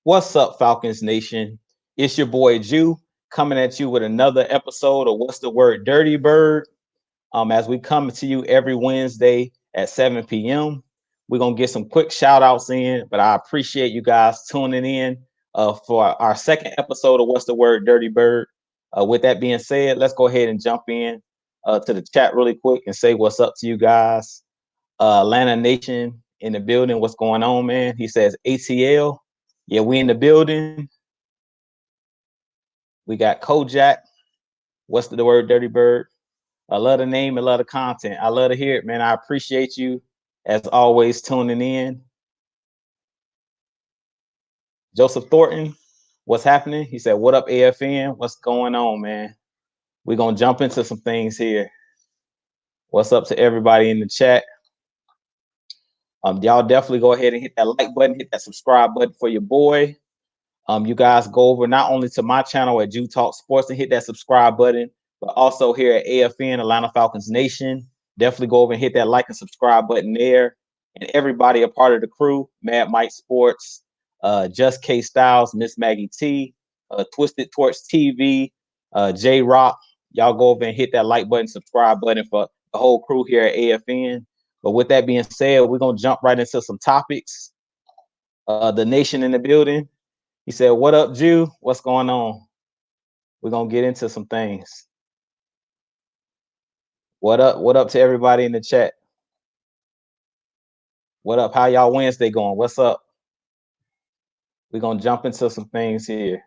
What's up, Falcons Nation? It's your boy Jew coming at you with another episode of What's the Word Dirty Bird. As we come to you every Wednesday at 7 p.m. We're gonna get some quick shout outs in, but I appreciate you guys tuning in for our second episode of What's the Word Dirty Bird. With that being said, let's go ahead and jump in to the chat really quick and say what's up to you guys. Atlanta Nation in the building. What's going on, man? He says ATL. Yeah, we in the building. We got Kojak. What's the word, Dirty Bird? I love the name. I love the content. I love to hear it, man. I appreciate you, as always, tuning in. Joseph Thornton, what's happening? He said, what up, AFN? What's going on, man? We're going to jump into some things here. What's up to everybody in the chat? Y'all definitely go ahead and hit that like button, hit that subscribe button for your boy. You guys go over not only to my channel at Jew Talk Sports and hit that subscribe button, but also here at AFN, Atlanta Falcons Nation. Definitely go over and hit that like and subscribe button there. And everybody a part of the crew, Mad Mike Sports, Just K Styles, Miss Maggie T, Twisted Torch TV, J Rock. Y'all go over and hit that like button, subscribe button for the whole crew here at AFN. But with that being said, we're going to jump right into some topics. The nation in the building. He said, what up, Jew? What's going on? We're going to get into some things. What up? What up to everybody in the chat? What up? How y'all Wednesday going? What's up? We're going to jump into some things here.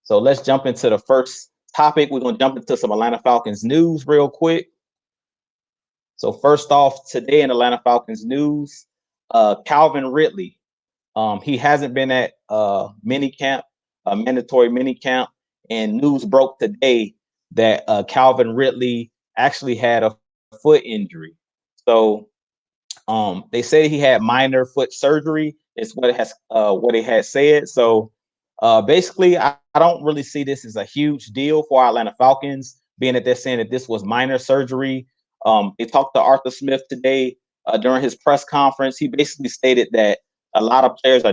So let's jump into the first topic. We're going to jump into some Atlanta Falcons news real quick. So first off, today in Atlanta Falcons news, Calvin Ridley. He hasn't been at minicamp, mandatory minicamp, and news broke today that Calvin Ridley actually had a foot injury. So they say he had minor foot surgery. Is what it had said. So basically, I don't really see this as a huge deal for our Atlanta Falcons, being that they're saying that this was minor surgery. They talked to Arthur Smith today during his press conference. He basically stated that a lot of players are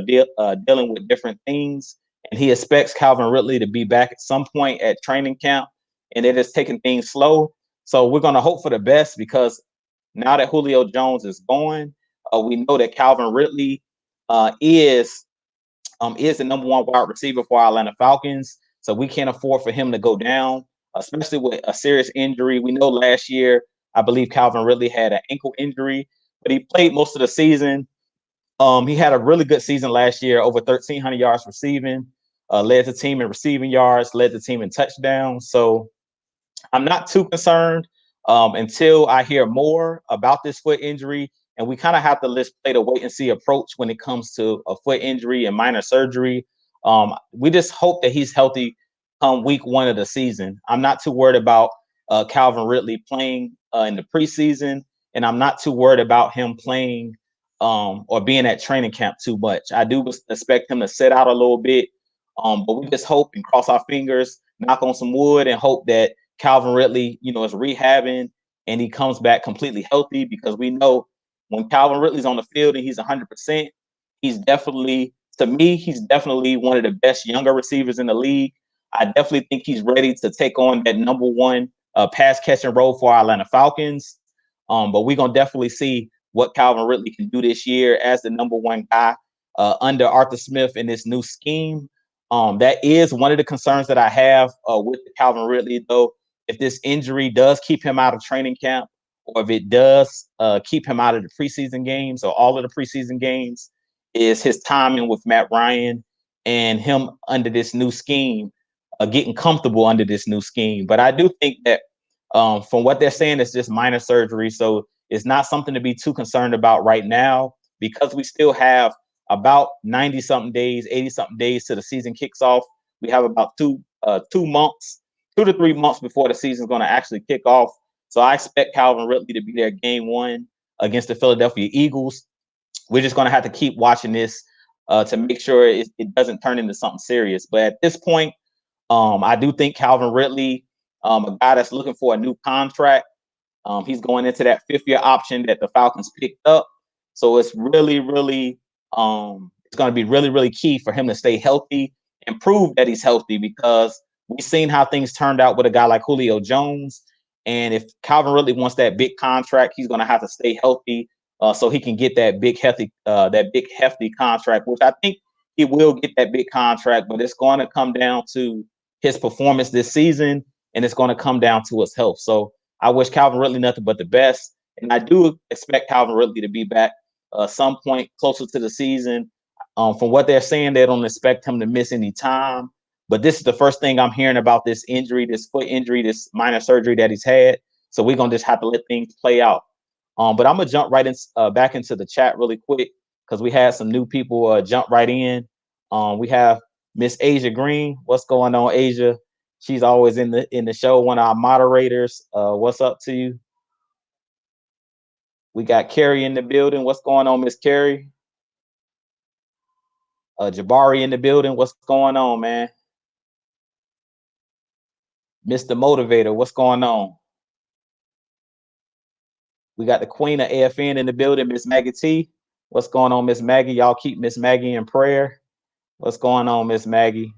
dealing with different things, and he expects Calvin Ridley to be back at some point at training camp, and they're just taking things slow. So we're going to hope for the best, because now that Julio Jones is gone, we know that Calvin Ridley is the number one wide receiver for our Atlanta Falcons. So we can't afford for him to go down, especially with a serious injury. We know last year, I believe Calvin Ridley had an ankle injury, but he played most of the season. He had a really good season last year, over 1,300 yards receiving, led the team in receiving yards, led the team in touchdowns. So I'm not too concerned until I hear more about this foot injury. And we kind of have to play the wait and see approach when it comes to a foot injury and minor surgery. We just hope that he's healthy come week one of the season. I'm not too worried about Calvin Ridley playing in the preseason, and I'm not too worried about him playing or being at training camp too much. I do expect him to sit out a little bit, but we just hope and cross our fingers, knock on some wood, and hope that Calvin Ridley, is rehabbing and he comes back completely healthy, because we know when Calvin Ridley's on the field and he's 100%, he's definitely one of the best younger receivers in the league. I definitely think he's ready to take on that number one pass catching role for our Atlanta Falcons. But we're going to definitely see what Calvin Ridley can do this year as the number one guy under Arthur Smith in this new scheme. That is one of the concerns that I have with Calvin Ridley, though. If this injury does keep him out of training camp, or if it does keep him out of the preseason games or all of the preseason games, is his timing with Matt Ryan and him under this new scheme, getting comfortable under this new scheme. But I do think that from what they're saying, it's just minor surgery. So it's not something to be too concerned about right now, because we still have about 90-something days, 80-something days to the season kicks off. We have about 2 to 3 months before the season is going to actually kick off. So I expect Calvin Ridley to be there game one against the Philadelphia Eagles. We're just going to have to keep watching this to make sure it doesn't turn into something serious. But at this point, I do think Calvin Ridley, a guy that's looking for a new contract, he's going into that 5th-year option that the Falcons picked up. So it's really, really It's going to be really, really key for him to stay healthy and prove that he's healthy, because we've seen how things turned out with a guy like Julio Jones. And if Calvin Ridley wants that big contract, he's going to have to stay healthy so he can get that big hefty contract, which I think he will get that big contract. But it's going to come down to his performance this season, and it's going to come down to his health. So I wish Calvin Ridley nothing but the best, and I do expect Calvin Ridley to be back some point closer to the season. From what they're saying, they don't expect him to miss any time. But this is the first thing I'm hearing about this injury, this foot injury, this minor surgery that he's had. So we're going to just have to let things play out. But I'm going to jump right in, back into the chat really quick, because we had some new people jump right in. We have Miss Asia Green. What's going on, Asia? She's always in the show, one of our moderators. What's up to you? We got Carrie in the building. What's going on, Miss Carrie? Jabari in the building. What's going on, man? Mr. Motivator, what's going on? We got the queen of AFN in the building, Miss Maggie T. What's going on, Miss Maggie? Y'all keep Miss Maggie in prayer. What's going on, Miss Maggie?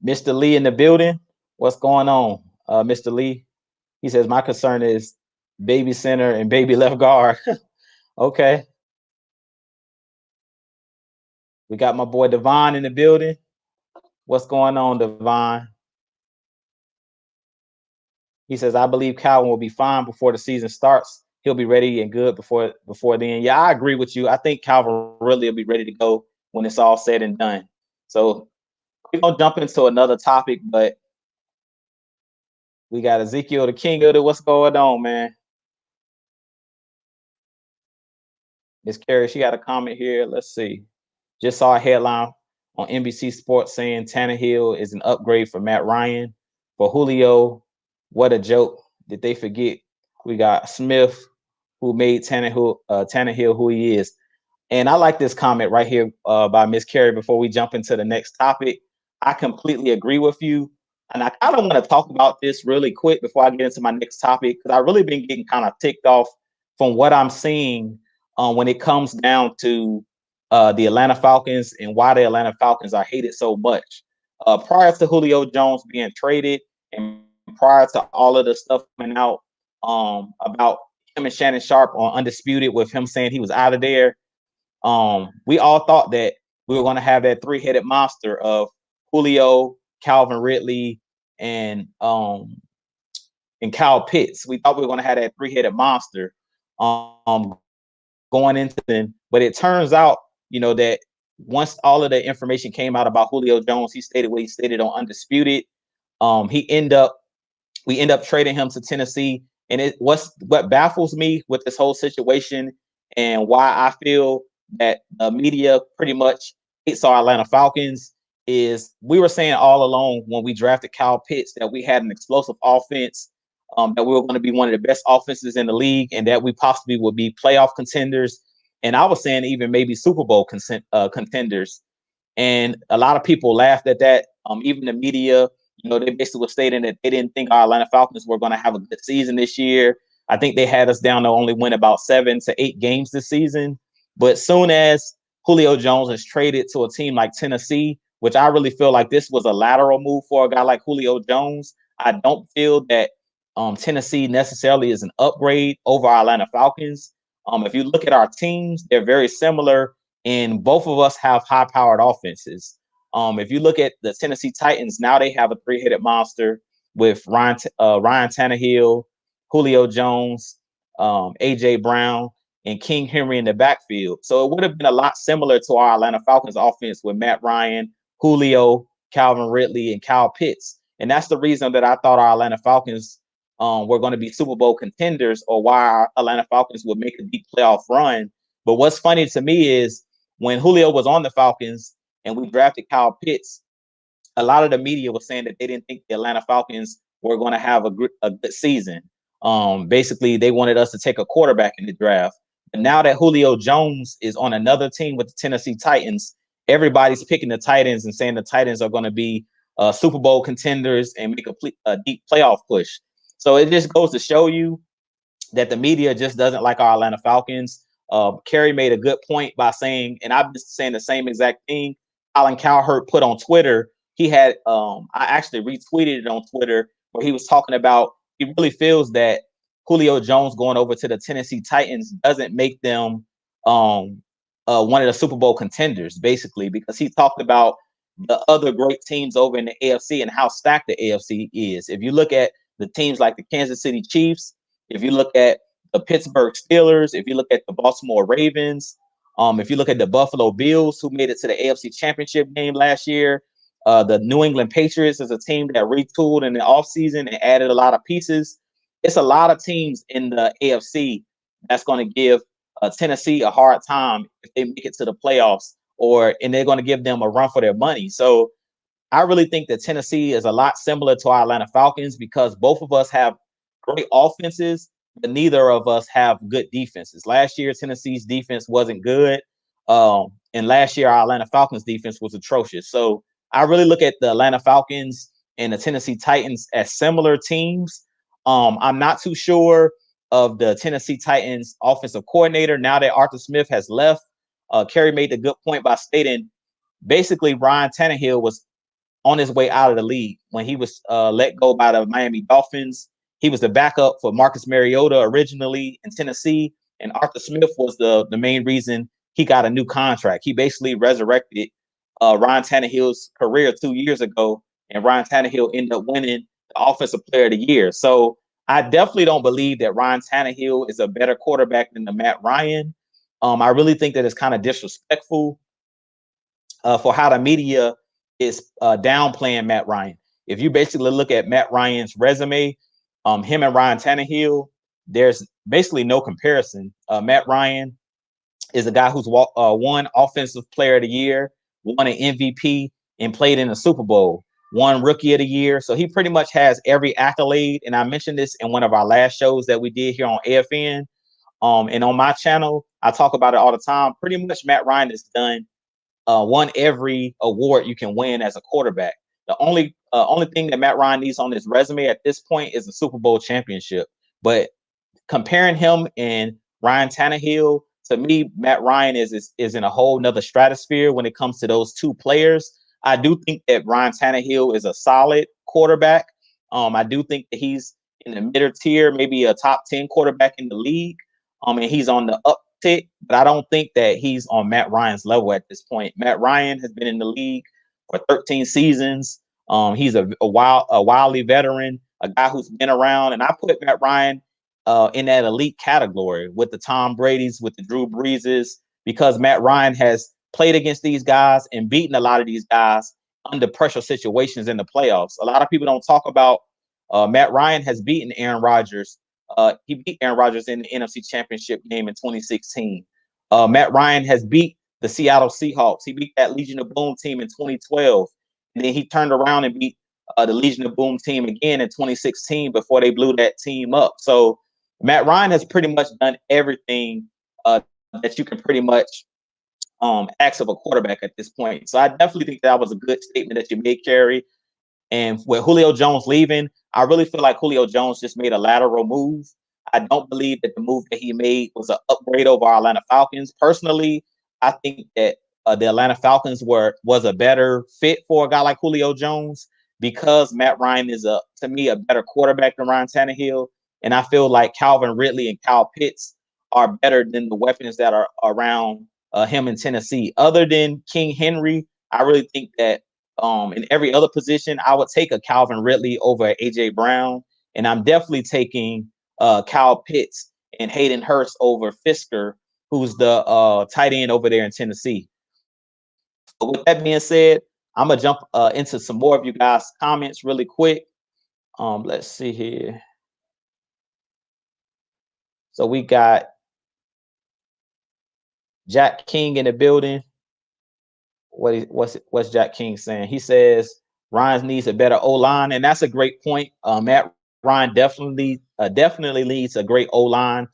Mr. Lee in the building. What's going on, Mr. Lee? He says, my concern is baby center and baby left guard. Okay. We got my boy Devon in the building. What's going on, Devon? He says, I believe Calvin will be fine before the season starts. He'll be ready and good before then. Yeah, I agree with you. I think Calvin really will be ready to go when it's all said and done. So we're going to jump into another topic, but we got Ezekiel, the king of it. What's going on, man? Miss Carrie, she got a comment here. Let's see. Just saw a headline on NBC Sports saying Tannehill is an upgrade for Matt Ryan. For Julio, what a joke. Did they forget we got Smith, who made Tannehill who he is? And I like this comment right here by Miss Carrie before we jump into the next topic. I completely agree with you. And I kind of want to talk about this really quick before I get into my next topic, because I've really been getting kind of ticked off from what I'm seeing when it comes down to the Atlanta Falcons and why the Atlanta Falcons are hated so much. Prior to Julio Jones being traded and prior to all of the stuff coming out about him and Shannon Sharp on Undisputed with him saying he was out of there, we all thought that we were going to have that three-headed monster of Julio, Calvin Ridley, and Kyle Pitts. We thought we were going to have that three-headed monster going into them, but it turns out, that once all of the information came out about Julio Jones, he stated what he stated on Undisputed. We end up trading him to Tennessee, and what baffles me with this whole situation and why I feel that the media pretty much hates our Atlanta Falcons is we were saying all along when we drafted Kyle Pitts that we had an explosive offense, that we were going to be one of the best offenses in the league, and that we possibly would be playoff contenders. And I was saying even maybe Super Bowl contenders. And a lot of people laughed at that. Even the media, they basically were stating that they didn't think our Atlanta Falcons were going to have a good season this year. I think they had us down to only win about 7 to 8 games this season. But soon as Julio Jones is traded to a team like Tennessee, which I really feel like this was a lateral move for a guy like Julio Jones, I don't feel that Tennessee necessarily is an upgrade over our Atlanta Falcons. If you look at our teams, they're very similar, and both of us have high-powered offenses. If you look at the Tennessee Titans, now they have a three-headed monster with Ryan Tannehill, Julio Jones, A.J. Brown, and King Henry in the backfield. So it would have been a lot similar to our Atlanta Falcons offense with Matt Ryan, Julio, Calvin Ridley, and Kyle Pitts. And that's the reason that I thought our Atlanta Falcons were going to be Super Bowl contenders, or why our Atlanta Falcons would make a deep playoff run. But what's funny to me is when Julio was on the Falcons and we drafted Kyle Pitts, a lot of the media was saying that they didn't think the Atlanta Falcons were going to have a good season. Basically, they wanted us to take a quarterback in the draft. And now that Julio Jones is on another team with the Tennessee Titans, everybody's picking the Titans and saying the Titans are going to be Super Bowl contenders and make a deep playoff push. So it just goes to show you that the media just doesn't like our Atlanta Falcons. Kerry made a good point by saying, and I've been saying the same exact thing. Colin Cowherd put on Twitter. He had, I actually retweeted it on Twitter where he was talking about he really feels that Julio Jones going over to the Tennessee Titans doesn't make them one of the Super Bowl contenders, basically, because he talked about the other great teams over in the AFC and how stacked the AFC is. If you look at the teams like the Kansas City Chiefs, if you look at the Pittsburgh Steelers, if you look at the Baltimore Ravens, if you look at the Buffalo Bills, who made it to the AFC Championship game last year, the New England Patriots is a team that retooled in the offseason and added a lot of pieces. It's a lot of teams in the AFC that's going to give Tennessee a hard time if they make it to the playoffs, and they're going to give them a run for their money. So I really think that Tennessee is a lot similar to our Atlanta Falcons because both of us have great offenses, but neither of us have good defenses. Last year, Tennessee's defense wasn't good. And last year, our Atlanta Falcons defense was atrocious. So I really look at the Atlanta Falcons and the Tennessee Titans as similar teams. I'm not too sure of the Tennessee Titans offensive coordinator now that Arthur Smith has left. Kerry made the good point by stating basically Ryan Tannehill was on his way out of the league when he was let go by the Miami Dolphins. He was the backup for Marcus Mariota originally in Tennessee, and Arthur Smith was the main reason he got a new contract. He basically resurrected Ryan Tannehill's career 2 years ago, and Ryan Tannehill ended up winning the Offensive Player of the Year. So I definitely don't believe that Ryan Tannehill is a better quarterback than the Matt Ryan. I really think that it's kind of disrespectful for how the media is downplaying Matt Ryan. If you basically look at Matt Ryan's resume, him and Ryan Tannehill, there's basically no comparison. Matt Ryan is a guy who's won Offensive Player of the Year, won an MVP, and played in the Super Bowl, won Rookie of the Year. So he pretty much has every accolade. And I mentioned this in one of our last shows that we did here on AFN. And on my channel, I talk about it all the time. Pretty much Matt Ryan has won every award you can win as a quarterback. The only thing that Matt Ryan needs on his resume at this point is a Super Bowl championship. But comparing him and Ryan Tannehill, to me, Matt Ryan is in a whole nother stratosphere when it comes to those two players. I do think that Ryan Tannehill is a solid quarterback. I do think that he's in the middle tier, maybe a top 10 quarterback in the league. And he's on the uptick, but I don't think that he's on Matt Ryan's level at this point. Matt Ryan has been in the league for 13 seasons. He's a wildly veteran, a guy who's been around, and I put Matt Ryan in that elite category with the Tom Brady's, with the Drew Breeses, because Matt Ryan has played against these guys and beaten a lot of these guys under pressure situations in the playoffs. A lot of people don't talk about Matt Ryan has beaten Aaron Rodgers. He beat Aaron Rodgers in the NFC Championship game in 2016. Matt Ryan has beat the Seattle Seahawks. He beat that Legion of Boom team in 2012. And then he turned around and beat the Legion of Boom team again in 2016 before they blew that team up. So Matt Ryan has pretty much done everything that you can pretty much ask of a quarterback at this point. So I definitely think that was a good statement that you made, Kerry. And with Julio Jones leaving, I really feel like Julio Jones just made a lateral move. I don't believe that the move that he made was an upgrade over our Atlanta Falcons. Personally, I think that the Atlanta Falcons was a better fit for a guy like Julio Jones because Matt Ryan is, to me, a better quarterback than Ryan Tannehill. And I feel like Calvin Ridley and Kyle Pitts are better than the weapons that are around him in Tennessee. Other than King Henry, I really think that in every other position, I would take a Calvin Ridley over AJ Brown, and I'm definitely taking Kyle Pitts and Hayden Hurst over Fisker, who's the tight end over there in Tennessee. So with that being said, I'm gonna jump into some more of you guys' comments really quick. Let's see here. So we got Jack King in the building. What's Jack King saying? He says Ryan needs a better O-line, and that's a great point. Matt Ryan definitely needs a great O-line.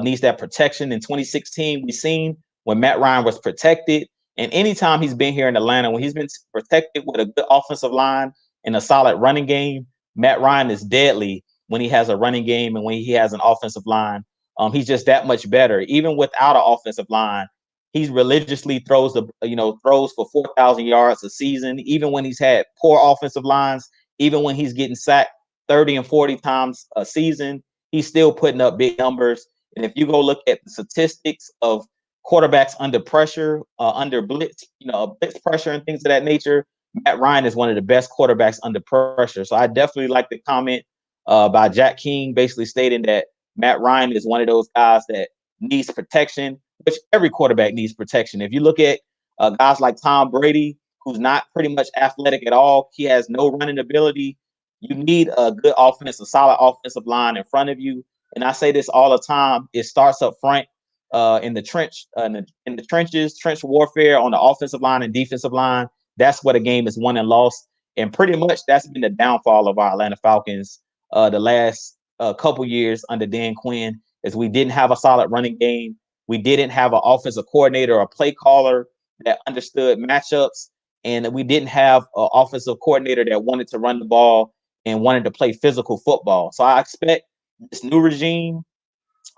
Needs that protection. In 2016, we seen when Matt Ryan was protected, and anytime he's been here in Atlanta, when he's been protected with a good offensive line and a solid running game, Matt Ryan is deadly. when he has a running game and when he has an offensive line. He's just that much better. Even without an offensive line, he religiously throws for 4,000 yards a season. Even when he's had poor offensive lines, even when he's getting sacked 30 and 40 times a season, he's still putting up big numbers. And if you go look at the statistics of quarterbacks under pressure, under blitz, blitz pressure and things of that nature, Matt Ryan is one of the best quarterbacks under pressure. So I definitely like the comment by Jack King, basically stating that Matt Ryan is one of those guys that needs protection, which every quarterback needs protection. If you look at guys like Tom Brady, who's not pretty much athletic at all, he has no running ability. You need a good offense, a solid offensive line in front of you. And I say this all the time: it starts up front in the trench, in the trenches, trench warfare on the offensive line and defensive line. That's where the game is won and lost. And pretty much that's been the downfall of our Atlanta Falcons the last couple years under Dan Quinn, is we didn't have a solid running game. We didn't have an offensive coordinator or play caller that understood matchups. And we didn't have an offensive coordinator that wanted to run the ball and wanted to play physical football. So I expect this new regime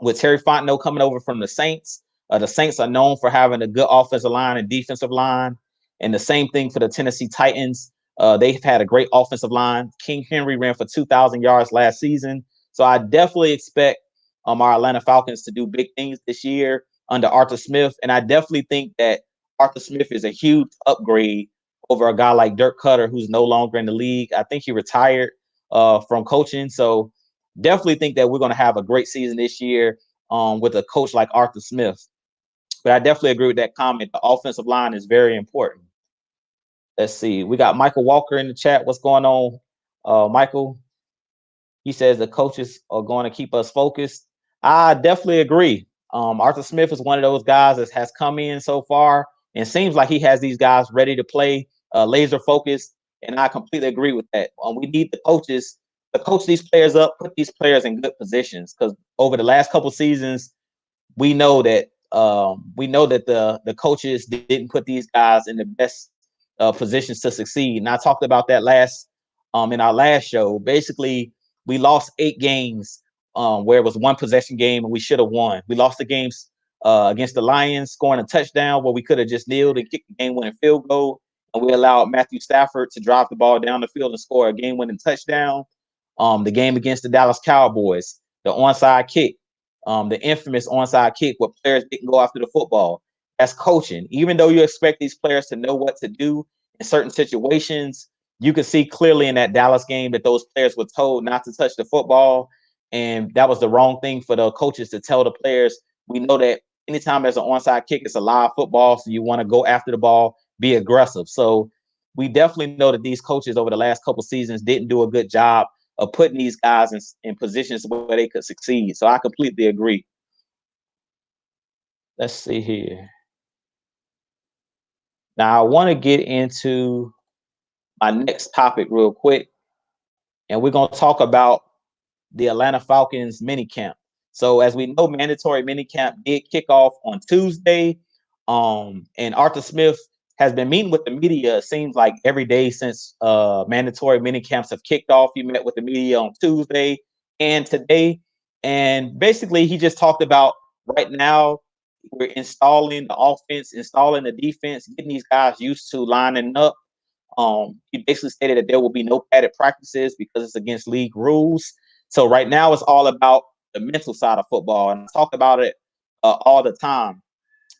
with Terry Fontenot coming over from the Saints. The Saints are known for having a good offensive line and defensive line. And the same thing for the Tennessee Titans. They've had a great offensive line. King Henry ran for 2,000 yards last season. So I definitely expect our Atlanta Falcons to do big things this year under Arthur Smith. And I definitely think that Arthur Smith is a huge upgrade over a guy like Dirk Cutter, who's no longer in the league. I think he retired from coaching. So definitely think that we're going to have a great season this year with a coach like Arthur Smith. But I definitely agree with that comment. The offensive line is very important. Let's see. We got Michael Walker in the chat. What's going on, Michael? He says the coaches are going to keep us focused. I definitely agree. Arthur Smith is one of those guys that has come in so far and seems like he has these guys ready to play, laser focused. And I completely agree with that. We need the coaches to coach these players up, put these players in good positions. Because over the last couple seasons, we know that the coaches didn't put these guys in the best positions to succeed. And I talked about that in our last show. Basically, we lost 8 games where it was one possession game and we should have won. We lost the games against the Lions, scoring a touchdown where we could have just kneeled and kicked the game-winning field goal. And we allowed Matthew Stafford to drive the ball down the field and score a game-winning touchdown. The game against the Dallas Cowboys, the onside kick, the infamous onside kick where players didn't go after the football. That's coaching. Even though you expect these players to know what to do in certain situations, you can see clearly in that Dallas game that those players were told not to touch the football. And that was the wrong thing for the coaches to tell the players. We know that anytime there's an onside kick, it's a live football. So you want to go after the ball, be aggressive. So we definitely know that these coaches over the last couple seasons didn't do a good job of putting these guys in positions where they could succeed. So I completely agree. Let's see here. Now, I want to get into my next topic real quick, and we're going to talk about the Atlanta Falcons minicamp. So as we know, mandatory minicamp did kick off on Tuesday, and Arthur Smith has been meeting with the media, it seems like every day since mandatory minicamps have kicked off. He met with the media on Tuesday and today, and basically he just talked about right now we're installing the offense, installing the defense, getting these guys used to lining up. He basically stated that there will be no padded practices because it's against league rules. So right now it's all about the mental side of football. And I talk about it all the time,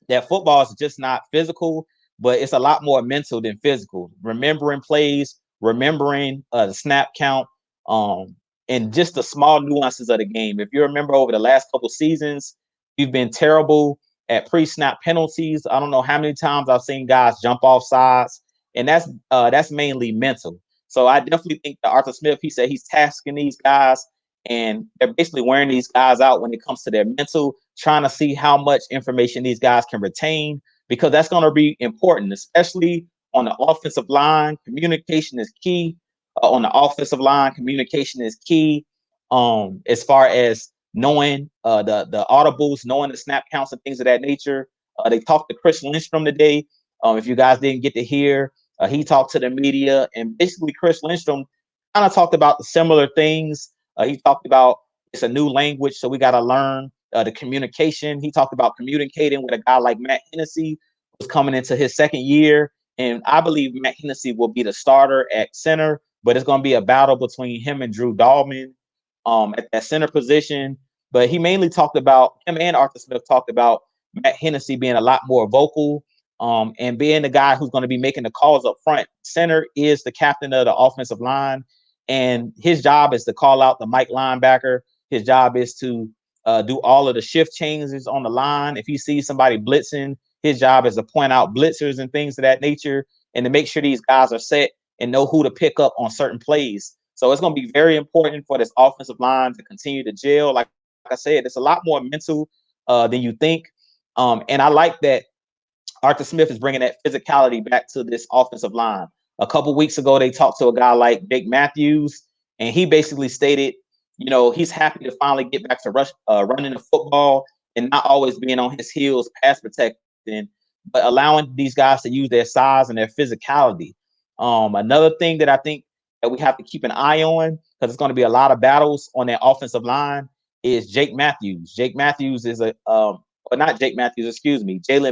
that football is just not physical, but it's a lot more mental than physical. Remembering plays, remembering the snap count, and just the small nuances of the game. If you remember over the last couple seasons, we've been terrible at pre-snap penalties. I don't know how many times I've seen guys jump off sides, and that's mainly mental. So I definitely think that Arthur Smith, he said he's tasking these guys, and they're basically wearing these guys out when it comes to their mental, trying to see how much information these guys can retain, because that's going to be important, especially on the offensive line. Communication is key. On the offensive line, communication is key. As far as knowing the audibles, knowing the snap counts and things of that nature. They talked to Chris Lindstrom today. If you guys didn't get to hear, he talked to the media, and basically Chris Lindstrom kind of talked about the similar things He talked about it's a new language, so we got to learn the communication. He talked about communicating with a guy like Matt Hennessy, who's coming into his second year. And I believe Matt Hennessy will be the starter at center, but it's going to be a battle between him and Drew Dahlman at that center position. But he mainly talked about, him and Arthur Smith talked about Matt Hennessy being a lot more vocal and being the guy who's going to be making the calls up front. Center is the captain of the offensive line, and his job is to call out the Mike linebacker. His job is to do all of the shift changes on the line. If he sees somebody blitzing, his job is to point out blitzers and things of that nature and to make sure these guys are set and know who to pick up on certain plays. So it's going to be very important for this offensive line to continue to gel. Like I said, it's a lot more mental than you think. And I like that Arthur Smith is bringing that physicality back to this offensive line. A couple weeks ago, they talked to a guy like Jake Matthews, and he basically stated, he's happy to finally get back to running the football and not always being on his heels, pass protecting, but allowing these guys to use their size and their physicality. Another thing that I think that we have to keep an eye on, because it's going to be a lot of battles on that offensive line, is Jake Matthews. Jake Matthews is Jalen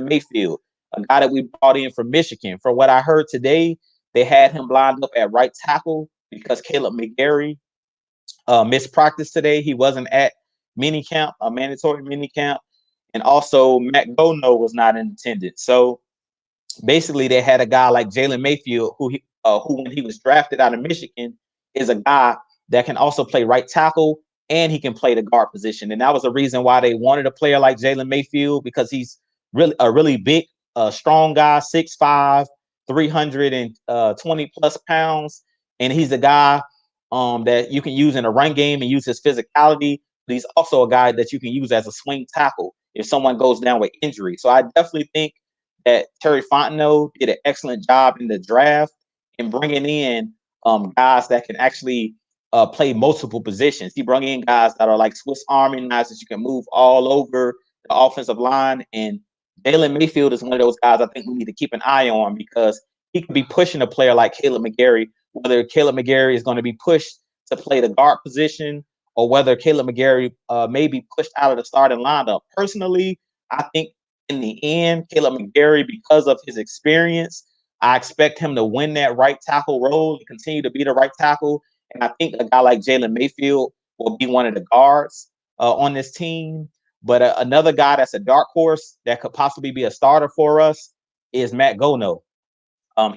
Mayfield, a guy that we brought in from Michigan. From what I heard today, they had him lined up at right tackle because Caleb McGarry missed practice today. He wasn't at mandatory mini camp. And also Matt Gono was not in attendance. So basically they had a guy like Jalen Mayfield, who when he was drafted out of Michigan, is a guy that can also play right tackle and he can play the guard position. And that was the reason why they wanted a player like Jalen Mayfield, because he's really big, strong guy, 6'5", 320 plus pounds. And he's a guy that you can use in a run game and use his physicality. But he's also a guy that you can use as a swing tackle if someone goes down with injury. So I definitely think that Terry Fontenot did an excellent job in the draft in bringing in guys that can actually play multiple positions. He brought in guys that are like Swiss Army knives that you can move all over the offensive line. And Jalen Mayfield is one of those guys I think we need to keep an eye on, because he could be pushing a player like Caleb McGarry, whether Caleb McGarry is going to be pushed to play the guard position or whether Caleb McGarry may be pushed out of the starting lineup. Personally, I think in the end, Caleb McGarry, because of his experience, I expect him to win that right tackle role and continue to be the right tackle. And I think a guy like Jalen Mayfield will be one of the guards on this team. But another guy that's a dark horse that could possibly be a starter for us is Matt Gono.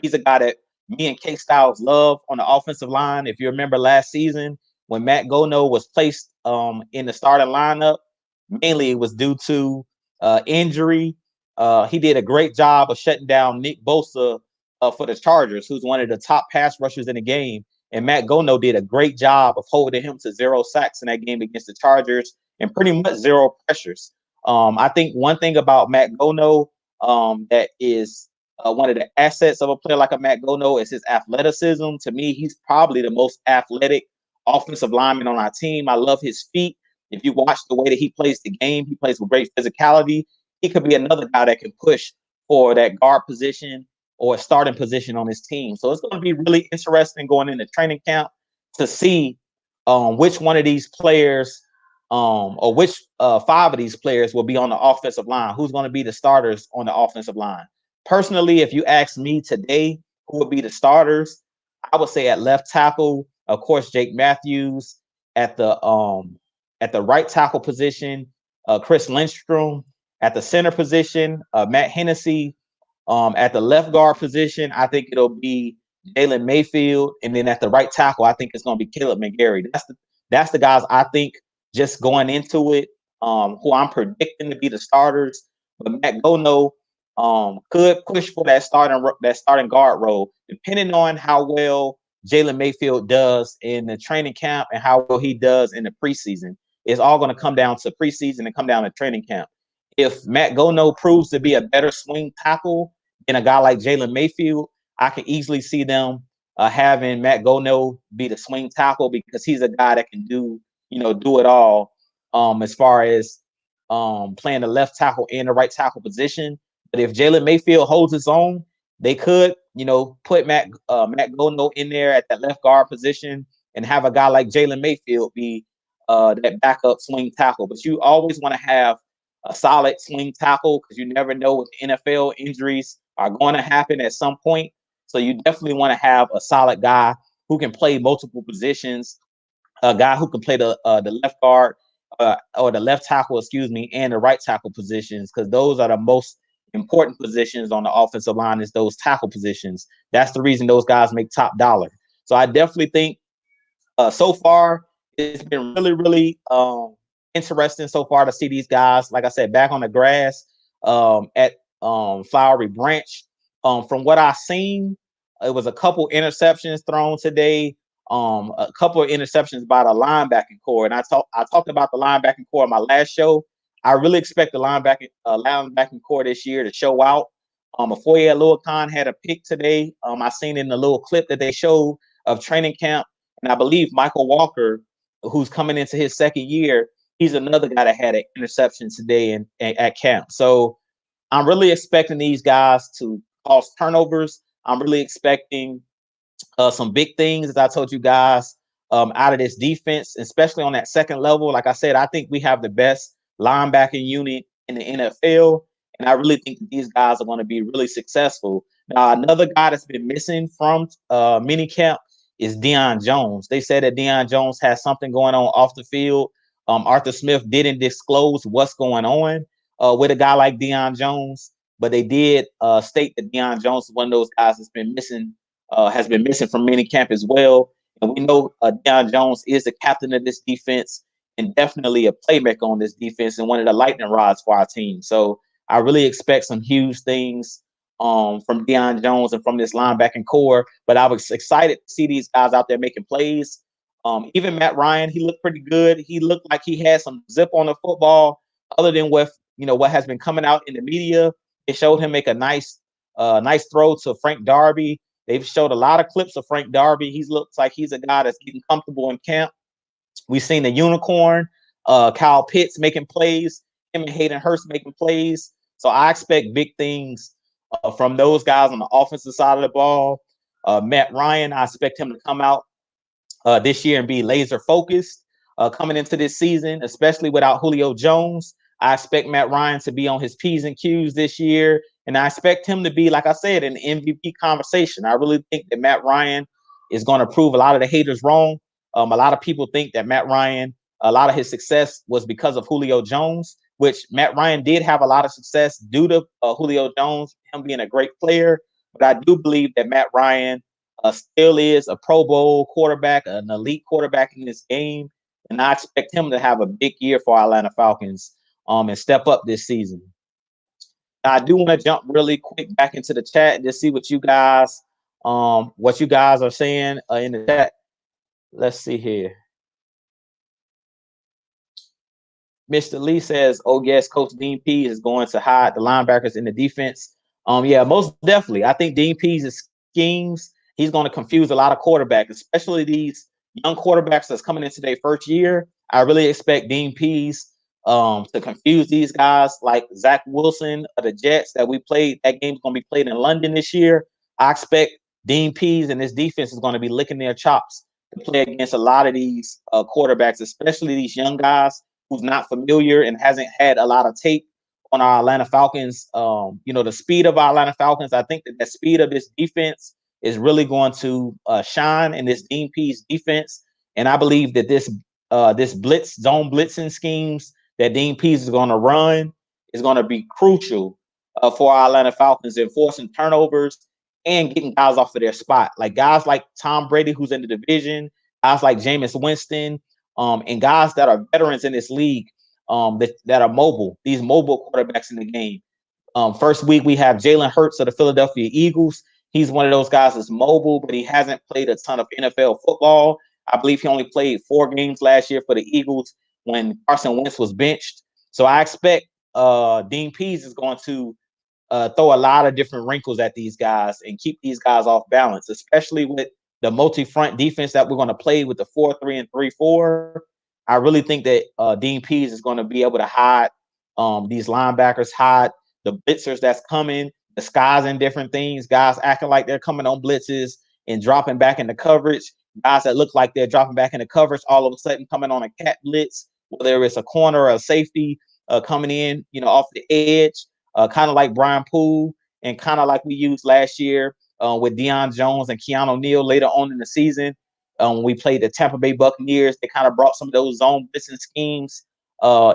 He's a guy that me and K Styles love on the offensive line. If you remember last season, when Matt Gono was placed in the starting lineup, mainly it was due to injury. He did a great job of shutting down Nick Bosa for the Chargers, who's one of the top pass rushers in the game. And Matt Gono did a great job of holding him to 0 sacks in that game against the Chargers and pretty much 0 pressures. I think one thing about Matt Gono that is one of the assets of a player like a Matt Gono is his athleticism. To me, he's probably the most athletic offensive lineman on our team. I love his feet. If you watch the way that he plays the game, he plays with great physicality. He could be another guy that can push for that guard position or a starting position on his team. So it's going to be really interesting going into training camp to see which one of these players or which 5 of these players will be on the offensive line. Who's going to be the starters on the offensive line? Personally, if you ask me today who would be the starters, I would say at left tackle, of course, Jake Matthews. At the right tackle position, Chris Lindstrom. At the center position, Matt Hennessy. At the left guard position, I think it'll be Jalen Mayfield. And then at the right tackle, I think it's going to be Caleb McGarry. That's the guys I think just going into it, who I'm predicting to be the starters. But Matt Gono could push for that starting guard role, depending on how well Jalen Mayfield does in the training camp and how well he does in the preseason. It's all going to come down to preseason and come down to training camp. If Matt Gono proves to be a better swing tackle than a guy like Jalen Mayfield, I can easily see them having Matt Gono be the swing tackle, because he's a guy that can do it all as far as playing the left tackle and the right tackle position. But if Jalen Mayfield holds his own, they could, put Matt Gono in there at that left guard position and have a guy like Jalen Mayfield be that backup swing tackle. But you always want to have a solid swing tackle because you never know what the NFL injuries are going to happen at some point. So you definitely want to have a solid guy who can play multiple positions, a guy who can play the left guard or the left tackle, excuse me, and the right tackle positions, because those are the most important positions on the offensive line, is those tackle positions. That's the reason those guys make top dollar. So I definitely think so far it's been really, really interesting so far to see these guys, like I said, back on the grass at Flowery Branch. From what I've seen, it was a couple interceptions thrown today. A couple of interceptions by the linebacking core, and I talked about the linebacking core in my last show. I really expect the linebacking core this year to show out. Afoye Aluakan had a pick today. I seen in the little clip that they showed of training camp, and I believe Michael Walker, who's coming into his second year, he's another guy that had an interception today at camp. So I'm really expecting these guys to cause turnovers. I'm really expecting some big things, as I told you guys, out of this defense, especially on that second level. Like I said, I think we have the best linebacking unit in the NFL, and I really think that these guys are going to be really successful. Now, another guy that's been missing from minicamp is Dion Jones. They said that Dion Jones has something going on off the field. Arthur Smith didn't disclose what's going on with a guy like Dion Jones, but they did state that Dion Jones is one of those guys that's been missing has been missing from minicamp as well. And we know Dion Jones is the captain of this defense and definitely a playmaker on this defense and one of the lightning rods for our team. So I really expect some huge things from Dion Jones and from this linebacking core. But I was excited to see these guys out there making plays. Even Matt Ryan, he looked pretty good. He looked like he had some zip on the football, other than what has been coming out in the media. It showed him make a nice throw to Frank Darby. They've showed a lot of clips of Frank Darby. He looks like he's a guy that's getting comfortable in camp. We've seen the unicorn, Kyle Pitts making plays, him and Hayden Hurst making plays. So I expect big things from those guys on the offensive side of the ball. Matt Ryan, I expect him to come out this year and be laser focused coming into this season, especially without Julio Jones. I expect Matt Ryan to be on his P's and Q's this year, and I expect him to be, like I said, in the MVP conversation. I really think that Matt Ryan is going to prove a lot of the haters wrong. A lot of people think that Matt Ryan, a lot of his success was because of Julio Jones, which Matt Ryan did have a lot of success due to Julio Jones, him being a great player. But I do believe that Matt Ryan still is a Pro Bowl quarterback, an elite quarterback in this game. And I expect him to have a big year for Atlanta Falcons and step up this season. Now, I do want to jump really quick back into the chat and just see what you guys are saying in the chat. Let's see here. Mr. Lee says, "Oh yes, Coach Dean Pease is going to hide the linebackers in the defense." Yeah, most definitely. I think Dean Pease' schemes, he's going to confuse a lot of quarterbacks, especially these young quarterbacks that's coming into their first year. I really expect Dean Pease to confuse these guys like Zach Wilson of the Jets that we played. That game's going to be played in London this year. I expect Dean Pease and his defense is going to be licking their chops to play against a lot of these quarterbacks, especially these young guys who's not familiar and hasn't had a lot of tape on our Atlanta Falcons. The speed of our Atlanta Falcons, I think that the speed of this defense is really going to shine in this Dean Pease defense. And I believe that this zone blitzing schemes that Dean Pease is going to run is going to be crucial for our Atlanta Falcons, enforcing turnovers and getting guys off of their spot. Like guys like Tom Brady, who's in the division, guys like Jameis Winston, and guys that are veterans in this league that are mobile, these mobile quarterbacks in the game. First week, we have Jalen Hurst of the Philadelphia Eagles. He's one of those guys that's mobile, but he hasn't played a ton of NFL football. I believe he only played 4 games last year for the Eagles when Carson Wentz was benched. So I expect Dean Pease is going to throw a lot of different wrinkles at these guys and keep these guys off balance, especially with the multi-front defense that we're going to play with the 4-3 and 3-4. I really think that Dean Pease is going to be able to hide these linebackers, hide the blitzers that's coming, disguising different things, guys acting like they're coming on blitzes and dropping back into coverage. guys that look like they're dropping back into coverage all of a sudden coming on a cat blitz, whether it's a corner or a safety coming in, off the edge, kind of like Brian Poole and kind of like we used last year with Dion Jones and Keanu Neal later on in the season. We played the Tampa Bay Buccaneers. They kind of brought some of those zone blitzing schemes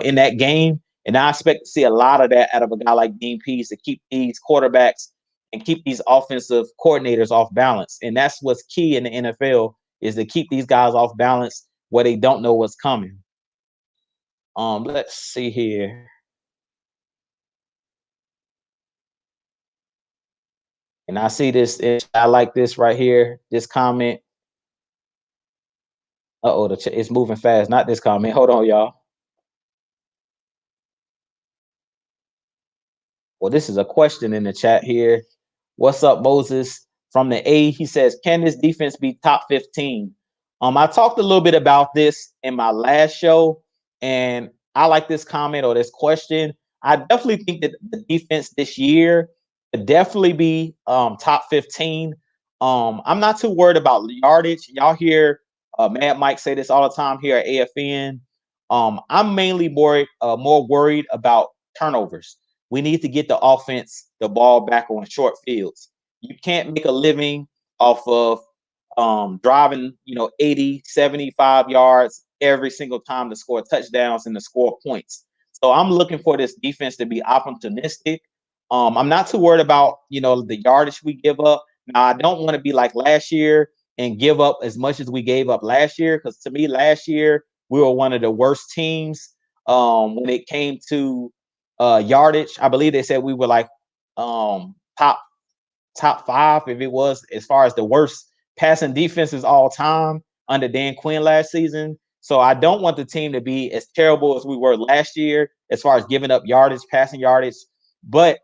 in that game. And I expect to see a lot of that out of a guy like Dean Pease to keep these quarterbacks and keep these offensive coordinators off balance. And that's what's key in the NFL is to keep these guys off balance where they don't know what's coming. Let's see here. And I see this. I like this right here. This comment. It's moving fast. Not this comment. Hold on, y'all. Well, this is a question in the chat here. What's up, Moses? From the A, he says, can this defense be top 15? I talked a little bit about this in my last show, and I like this comment or this question. I definitely think that the defense this year could definitely be top 15. I'm not too worried about yardage. Y'all hear Mad Mike say this all the time here at AFN. I'm mainly more worried about turnovers. We need to get the offense the ball back on short fields. You can't make a living off of driving, 80, 75 yards every single time to score touchdowns and to score points. So I'm looking for this defense to be opportunistic. I'm not too worried about, the yardage we give up. Now, I don't want to be like last year and give up as much as we gave up last year, because to me, last year, we were one of the worst teams when it came to yardage. I believe they said we were like top 5 if it was as far as the worst passing defenses all time under Dan Quinn last season. So I don't want the team to be as terrible as we were last year as far as giving up yardage, passing yardage. But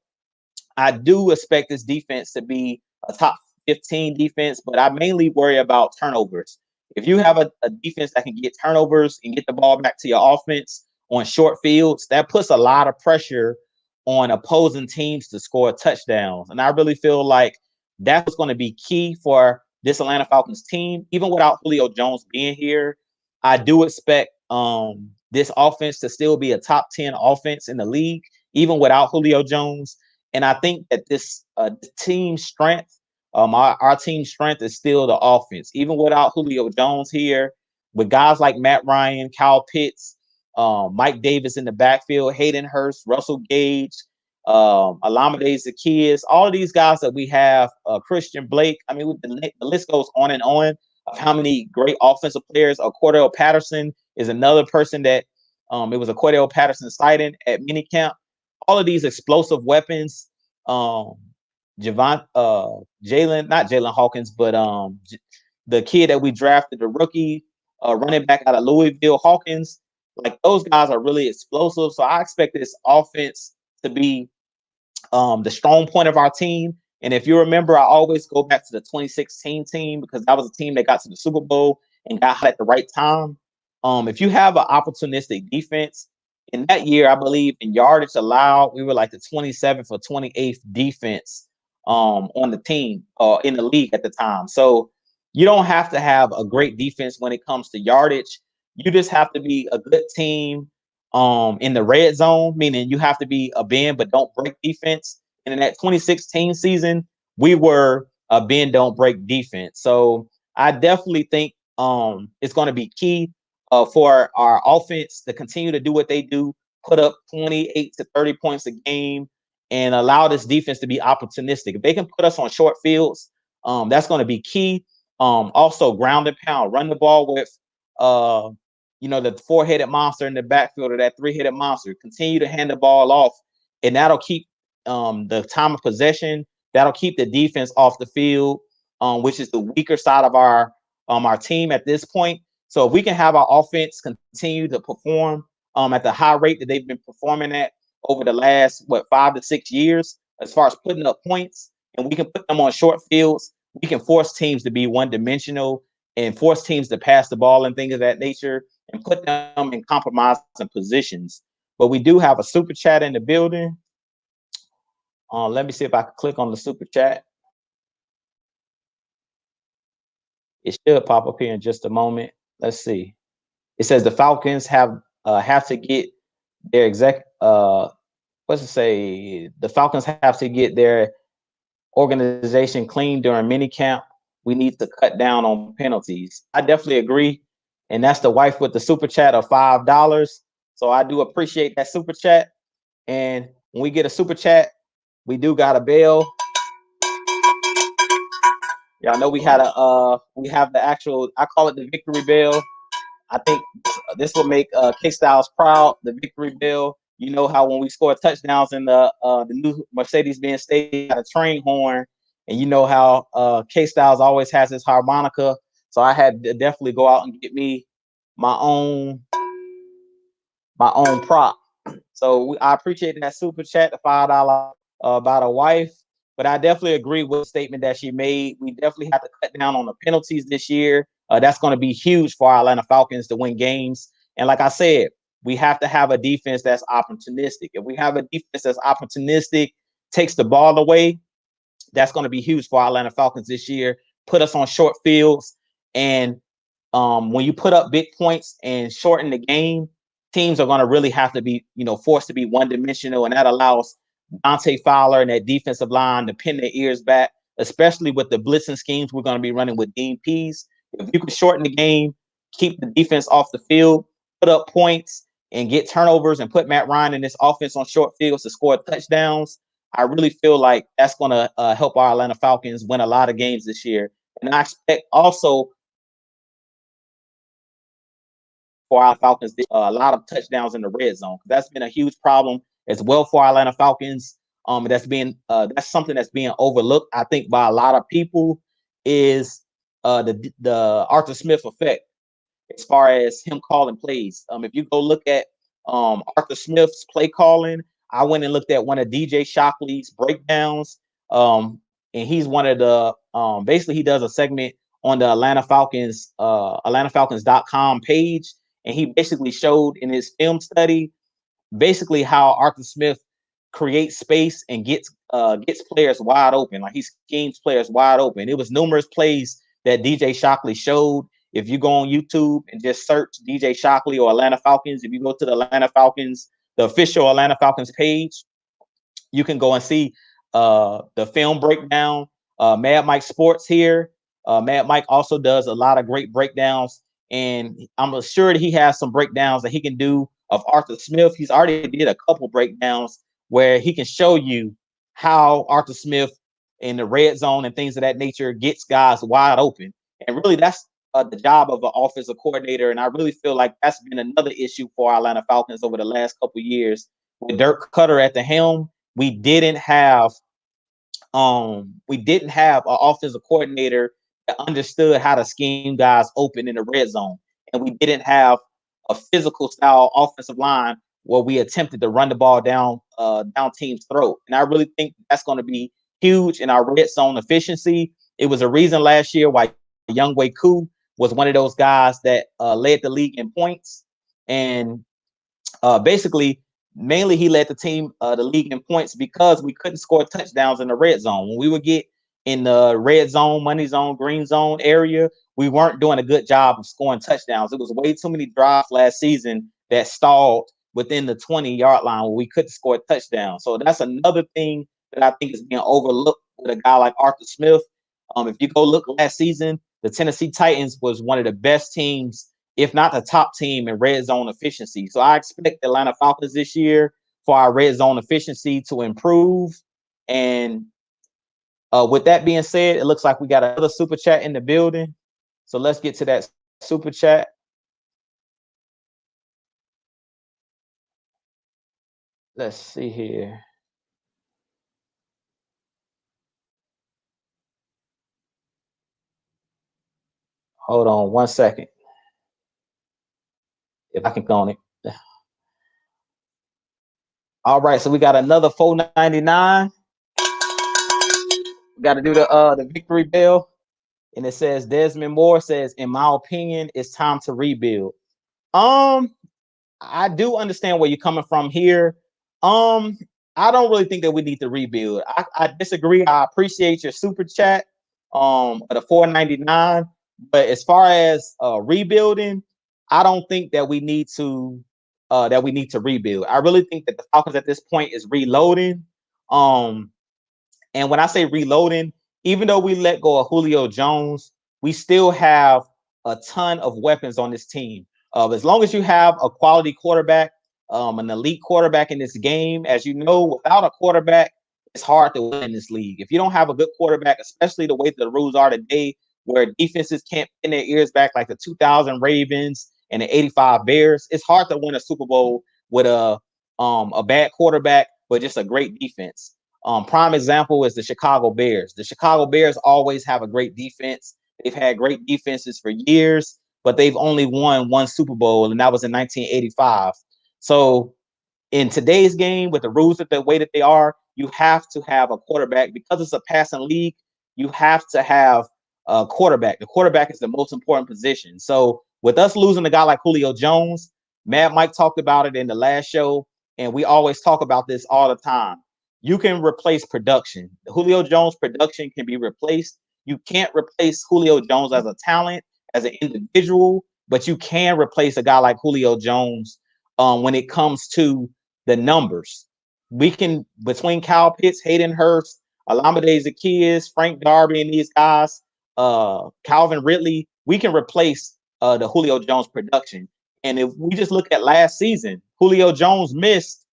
I do expect this defense to be a top 15 defense, but I mainly worry about turnovers. If you have a defense that can get turnovers and get the ball back to your offense on short fields, that puts a lot of pressure on opposing teams to score touchdowns. And I really feel like that's going to be key for this Atlanta Falcons team. Even without Julio Jones being here, I do expect this offense to still be a top 10 offense in the league, even without Julio Jones. And I think that this team strength, our team strength is still the offense, even without Julio Jones here, with guys like Matt Ryan, Kyle Pitts, Mike Davis in the backfield, Hayden Hurst, Russell Gage, Alameda Zaccheaus, all of these guys that we have, Christian Blake. I mean, the list goes on of how many great offensive players. Cordell Patterson is another person that it was a Cordell Patterson sighting at minicamp. All of these explosive weapons, Jalen, not Jalen Hawkins, but the kid that we drafted, the rookie running back out of Louisville, Hawkins, like those guys are really explosive. So I expect this offense to be the strong point of our team. And if you remember, I always go back to the 2016 team because that was a team that got to the Super Bowl and got hot at the right time. If you have an opportunistic defense, in that year, I believe in yardage allowed, we were like the 27th or 28th defense on the team in the league at the time. So you don't have to have a great defense when it comes to yardage. You just have to be a good team in the red zone, meaning you have to be a bend but don't break defense. And in that 2016 season, we were a bend don't break defense. So I definitely think it's going to be key for our offense to continue to do what they do, put up 28 to 30 points a game, and allow this defense to be opportunistic. If they can put us on short fields, that's going to be key. Also, ground and pound, run the ball with the four-headed monster in the backfield or that three-headed monster. Continue to hand the ball off, and that'll keep the time of possession. That'll keep the defense off the field, which is the weaker side of our team at this point. So if we can have our offense continue to perform at the high rate that they've been performing at over the last 5 to 6 years, as far as putting up points, and we can put them on short fields, we can force teams to be one-dimensional and force teams to pass the ball and things of that nature and put them in compromising positions. But we do have a super chat in the building. Let me see if I can click on the super chat. It should pop up here in just a moment. Let's see. It says the Falcons have to get their what's it say? The Falcons have to get their organization clean during minicamp. We need to cut down on penalties. I definitely agree. And that's the wife with the super chat of $5. So I do appreciate that super chat. And when we get a super chat, we do got a bell. Y'all know we have the actual, I call it the victory bell. I think this will make K Styles proud. The victory bell. You know how when we score touchdowns in the new Mercedes-Benz Stadium, got a train horn, and you know how K Styles always has his harmonica. So I had to definitely go out and get me my own prop. So I appreciate that super chat, the $5 about a wife. But I definitely agree with the statement that she made. We definitely have to cut down on the penalties this year. That's going to be huge for our Atlanta Falcons to win games. And like I said, we have to have a defense that's opportunistic. If we have a defense that's opportunistic, takes the ball away, that's going to be huge for our Atlanta Falcons this year. Put us on short fields. And when you put up big points and shorten the game, teams are going to really have to be, forced to be one-dimensional, and that allows Dante Fowler and that defensive line to pin their ears back, especially with the blitzing schemes we're going to be running with Dean Pease. If you can shorten the game, keep the defense off the field, put up points, and get turnovers, and put Matt Ryan in this offense on short fields to score touchdowns, I really feel like that's going to help our Atlanta Falcons win a lot of games this year. And I expect also for our Falcons a lot of touchdowns in the red zone. That's been a huge problem as well for our Atlanta Falcons. That's something that's being overlooked, I think, by a lot of people, is the Arthur Smith effect as far as him calling plays. If you go look at Arthur Smith's play calling, I went and looked at one of DJ Shockley's breakdowns, and he's one of the basically he does a segment on the Atlanta Falcons, AtlantaFalcons.com page, and he basically showed in his film study basically how Arthur Smith creates space and gets players wide open. Like he schemes players wide open. It was numerous plays that DJ Shockley showed. If you go on YouTube and just search DJ Shockley or Atlanta Falcons, if you go to the Atlanta Falcons, the official Atlanta Falcons page, you can go and see the film breakdown. Mad Mike Sports here. Mad Mike also does a lot of great breakdowns, and I'm sure that he has some breakdowns that he can do of Arthur Smith. He's already did a couple breakdowns where he can show you how Arthur Smith in the red zone and things of that nature gets guys wide open. And really, that's the job of an offensive coordinator. And I really feel like that's been another issue for our Atlanta Falcons over the last couple of years. With Dirk Cutter at the helm, we didn't have an offensive coordinator that understood how to scheme guys open in the red zone. And we didn't have a physical style offensive line where we attempted to run the ball down team's throat. And I really think that's going to be huge in our red zone efficiency. It was a reason last year why Younghoe Koo was one of those guys that led the league in points. And basically, mainly he led the league in points because we couldn't score touchdowns in the red zone. When we would get in the red zone, money zone, green zone area, we weren't doing a good job of scoring touchdowns. It was way too many drives last season that stalled within the 20-yard line where we couldn't score touchdowns. So that's another thing that I think is being overlooked with a guy like Arthur Smith. If you go look last season, the Tennessee Titans was one of the best teams, if not the top team, in red zone efficiency. So I expect the Atlanta Falcons this year for our red zone efficiency to improve. And with that being said, it looks like we got another super chat in the building. So let's get to that super chat. Let's see here. Hold on 1 second. If I can go on it. All right, so we got another $4.99. We got to do the victory bell, and it says Desmond Moore says, "In my opinion, it's time to rebuild." I do understand where you're coming from here. I don't really think that we need to rebuild. I disagree. I appreciate your super chat. The $4.99. But as far as rebuilding, I don't think that we need to rebuild. I really think that the Falcons at this point is reloading. Um, and when I say reloading, even though we let go of Julio Jones, we still have a ton of weapons on this team. As long as you have a quality quarterback, an elite quarterback in this game, as you know, without a quarterback, it's hard to win in this league. If you don't have a good quarterback, especially the way the rules are today, where defenses can't pin their ears back like the 2000 Ravens and the 85 Bears, it's hard to win a Super Bowl with a bad quarterback, but just a great defense. Prime example is the Chicago Bears. The Chicago Bears always have a great defense. They've had great defenses for years, but they've only won one Super Bowl, and that was in 1985. So in today's game, with the rules that the way that they are, you have to have a quarterback because it's a passing league. You have to have a quarterback. The quarterback is the most important position. So with us losing a guy like Julio Jones, Mad Mike talked about it in the last show, and we always talk about this all the time. You can replace production. Julio Jones production can be replaced. You can't replace Julio Jones as a talent, as an individual, but you can replace a guy like Julio Jones when it comes to the numbers. We can, between Kyle Pitts, Hayden Hurst, Alameda Zaccheaus, Frank Darby, and these guys, Calvin Ridley, we can replace the Julio Jones production. And if we just look at last season, Julio Jones missed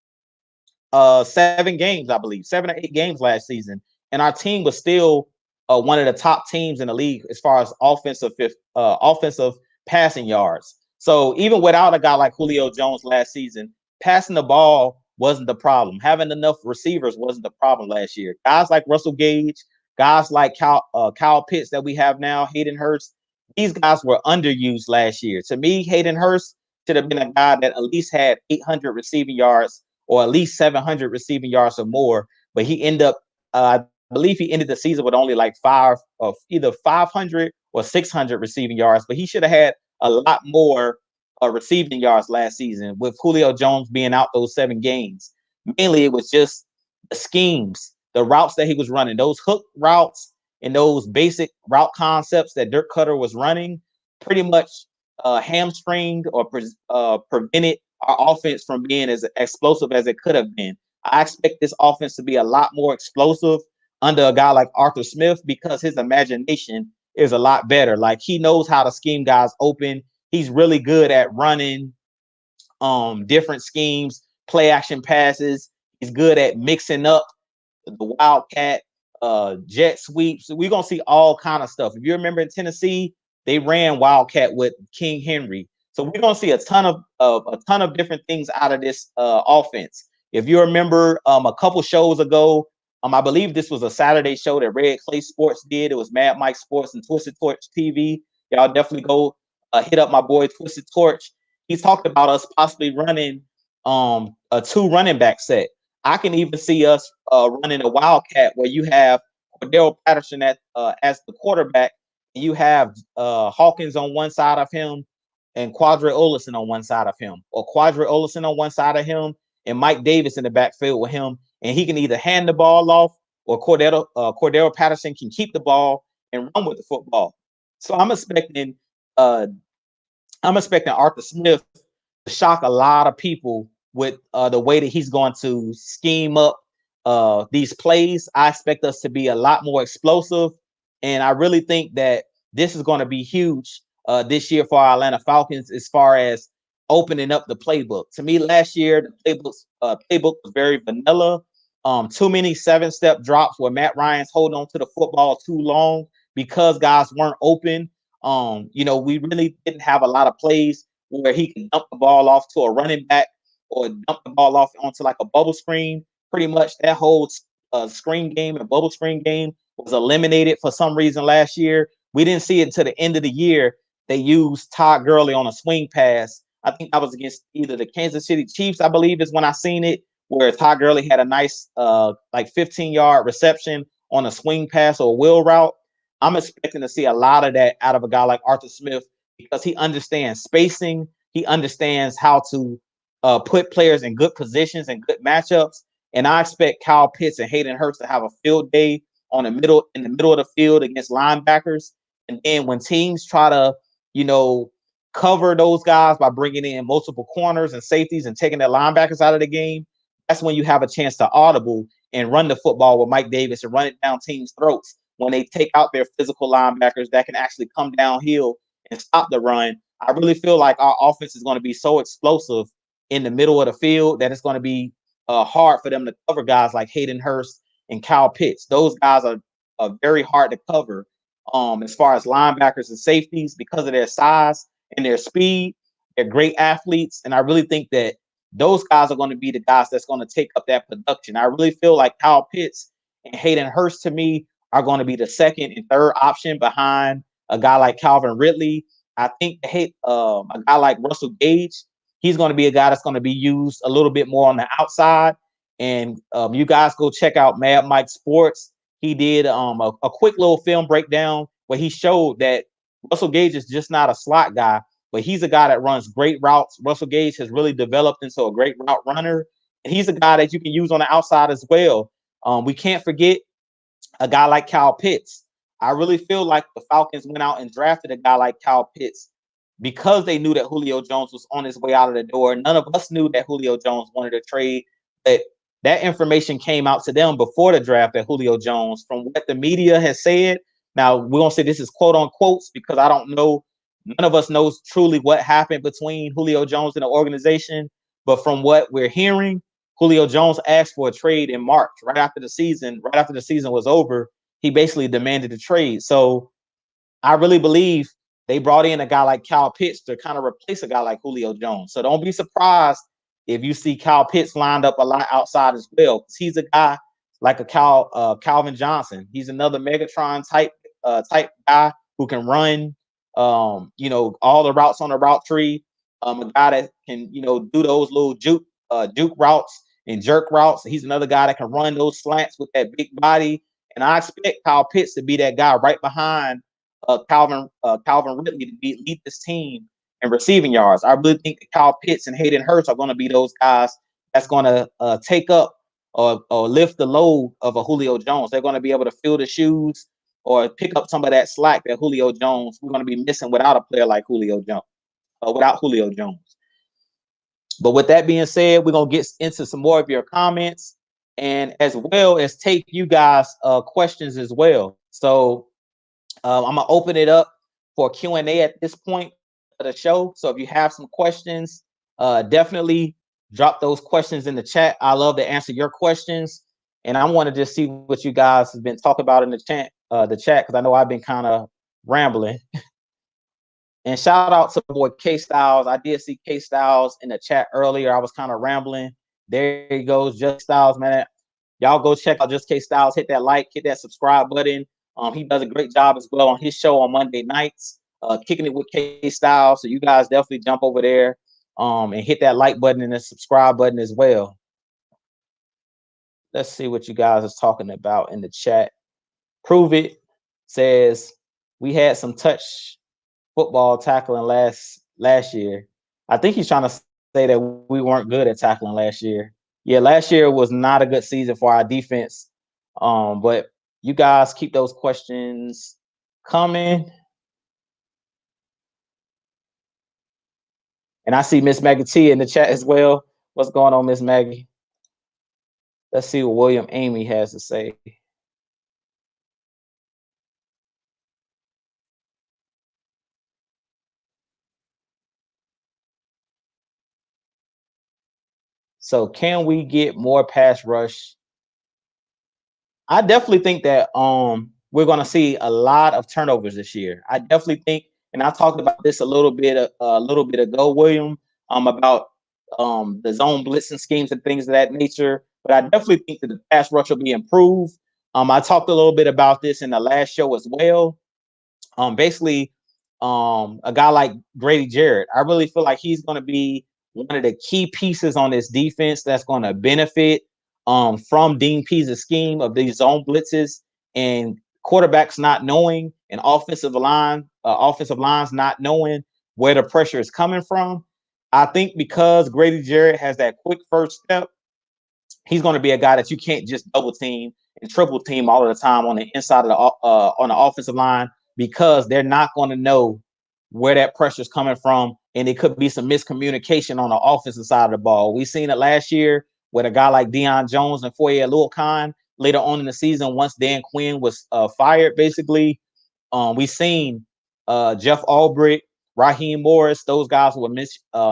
7 games, I believe, 7 or 8 games last season, and our team was still one of the top teams in the league as far as offensive passing yards. So even without a guy like Julio Jones last season, passing the ball wasn't the problem. Having enough receivers wasn't the problem last year. Guys like Russell Gage, guys like Kyle Pitts that we have now, Hayden Hurst, these guys were underused last year. To me, Hayden Hurst should have been a guy that at least had 800 receiving yards or at least 700 receiving yards or more. But he ended up, I believe he ended the season with only like either 500 or 600 receiving yards. But he should have had a lot more receiving yards last season with Julio Jones being out those 7 games. Mainly, it was just the schemes, the routes that he was running, those hook routes and those basic route concepts that Dirk Cutter was running pretty much hamstringed or prevented our offense from being as explosive as it could have been. I expect this offense to be a lot more explosive under a guy like Arthur Smith because his imagination is a lot better. Like he knows how to scheme guys open. He's really good at running different schemes, play action passes. He's good at mixing up the wildcat, jet sweeps. We're gonna see all kind of stuff. If you remember in Tennessee, they ran wildcat with King Henry. So we're gonna see a ton of different things out of this offense. If you remember a couple shows ago, I believe this was a Saturday show that Red Clay Sports did. It was Mad Mike Sports and Twisted Torch TV. Y'all definitely go hit up my boy Twisted Torch. He talked about us possibly running a 2 running back set. I can even see us running a wildcat where you have Cordell Patterson as the quarterback, and you have Hawkins on one side of him and Quadre Olison on one side of him, or Quadre Olison on one side of him and Mike Davis in the backfield with him, and he can either hand the ball off or Cordell Patterson can keep the ball and run with the football. So I'm expecting Arthur Smith to shock a lot of people with the way that he's going to scheme up these plays. I expect us to be a lot more explosive, and I really think that this is going to be huge this year for our Atlanta Falcons as far as opening up the playbook. To me, last year the playbook was very vanilla. Too many 7-step drops where Matt Ryan's holding on to the football too long because guys weren't open. We really didn't have a lot of plays where he can dump the ball off to a running back or dump the ball off onto like a bubble screen. Pretty much that whole screen game and bubble screen game was eliminated for some reason last year. We didn't see it until the end of the year. They used Todd Gurley on a swing pass. I think that was against either the Kansas City Chiefs, I believe is when I seen it, where Todd Gurley had a nice like 15-yard reception on a swing pass or a wheel route. I'm expecting to see a lot of that out of a guy like Arthur Smith because he understands spacing. He understands how to put players in good positions and good matchups. And I expect Kyle Pitts and Hayden Hurst to have a field day in the middle of the field against linebackers. And then when teams try to, cover those guys by bringing in multiple corners and safeties and taking their linebackers out of the game, that's when you have a chance to audible and run the football with Mike Davis and run it down teams' throats when they take out their physical linebackers that can actually come downhill and stop the run. I really feel like our offense is going to be so explosive in the middle of the field that it's going to be hard for them to cover guys like Hayden Hurst and Kyle Pitts. Those guys are very hard to cover as far as linebackers and safeties because of their size and their speed. They're great athletes, and I really think that those guys are going to be the guys that's going to take up that production. I really feel like Kyle Pitts and Hayden Hurst, to me, are going to be the second and third option behind a guy like Calvin Ridley. I think a guy like Russell Gage, he's going to be a guy that's going to be used a little bit more on the outside. And you guys go check out Mad Mike Sports. He did a quick little film breakdown where he showed that Russell Gage is just not a slot guy, but he's a guy that runs great routes. Russell Gage has really developed into a great route runner, and he's a guy that you can use on the outside as well. We can't forget a guy like Kyle Pitts. I really feel like the Falcons went out and drafted a guy like Kyle Pitts because they knew that Julio Jones was on his way out of the door. None of us knew that Julio Jones wanted to trade, but that information came out to them before the draft that Julio Jones, from what the media has said. Now, we're going to say this is quote unquote because I don't know. None of us knows truly what happened between Julio Jones and the organization. But from what we're hearing, Julio Jones asked for a trade in March, right after the season was over. He basically demanded a trade. So I really believe they brought in a guy like Kyle Pitts to kind of replace a guy like Julio Jones. So don't be surprised if you see Kyle Pitts lined up a lot outside as well, because he's a guy like a Calvin Johnson. He's another Megatron type guy who can run, all the routes on the route tree. A guy that can, do those little juke routes and jerk routes. He's another guy that can run those slants with that big body. And I expect Kyle Pitts to be that guy right behind Calvin Ridley to lead this team in receiving yards. I really think that Kyle Pitts and Hayden Hurst are going to be those guys that's going to take up or lift the load of a Julio Jones. They're going to be able to fill the shoes or pick up some of that slack that Julio Jones we're going to be missing without a player like Julio Jones, without Julio Jones. But with that being said, we're going to get into some more of your comments and as well as take you guys questions as well. So I'm going to open it up for Q&A at this point of the show. So if you have some questions, definitely drop those questions in the chat. I love to answer your questions. And I want to just see what you guys have been talking about in the chat, because I know I've been kind of rambling. And shout out to the boy K Styles. I did see K Styles in the chat earlier. I was kind of rambling. There he goes, Just Styles, man. Y'all go check out Just K Styles. Hit that like, hit that subscribe button. He does a great job as well on his show on Monday nights, Kicking It with K Styles. So you guys definitely jump over there and hit that like button and the subscribe button as well. Let's see what you guys are talking about in the chat. Prove It says we had some touch football tackling last year. I think he's trying to say that we weren't good at tackling last year. Yeah, last year was not a good season for our defense. But you guys keep those questions coming. And I see Miss Maggie T in the chat as well. What's going on, Miss Maggie? Let's see what William Amy has to say. So can we get more pass rush? I definitely think that we're going to see a lot of turnovers this year. I definitely think, and I talked about this a little bit ago, William, about the zone blitzing schemes and things of that nature. But I definitely think that the pass rush will be improved. I talked a little bit about this in the last show as well. Basically, a guy like Grady Jarrett, I really feel like he's going to be one of the key pieces on this defense that's going to benefit from Dean Pease's scheme of these zone blitzes and quarterbacks not knowing and offensive lines not knowing where the pressure is coming from. I think because Grady Jarrett has that quick first step, he's going to be a guy that you can't just double team and triple team all of the time on the inside of on the offensive line because they're not going to know where that pressure is coming from, and it could be some miscommunication on the offensive side of the ball. We seen it last year with a guy like Dion Jones and Foye Oluokun later on in the season once Dan Quinn was fired, basically. We seen Jeff Albrecht, Raheem Morris, those guys were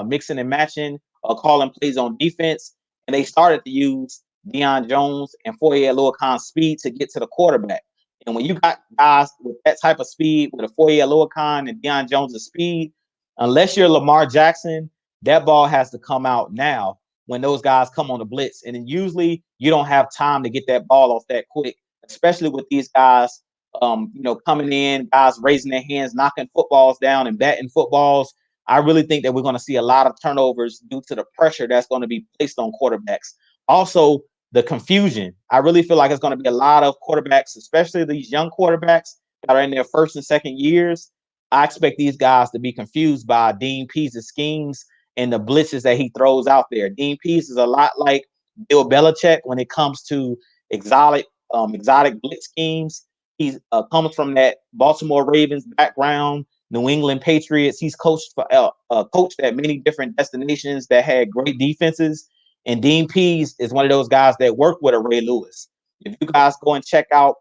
mixing and matching, calling plays on defense, and they started to use Dion Jones and Foye Oluokun's speed to get to the quarterback. And when you got guys with that type of speed, with a Foye Oluokun and Dion Jones' speed, unless you're Lamar Jackson, that ball has to come out now when those guys come on the blitz. And then usually you don't have time to get that ball off that quick, especially with these guys, coming in, guys raising their hands, knocking footballs down and batting footballs. I really think that we're going to see a lot of turnovers due to the pressure that's going to be placed on quarterbacks. Also, the confusion. I really feel like it's going to be a lot of quarterbacks, especially these young quarterbacks that are in their first and second years. I expect these guys to be confused by Dean Pees' schemes and the blitzes that he throws out there. Dean Pees is a lot like Bill Belichick when it comes to exotic blitz schemes. He comes from that Baltimore Ravens background, New England Patriots. He's coached at many different destinations that had great defenses. And Dean Pees is one of those guys that worked with a Ray Lewis. If you guys go and check out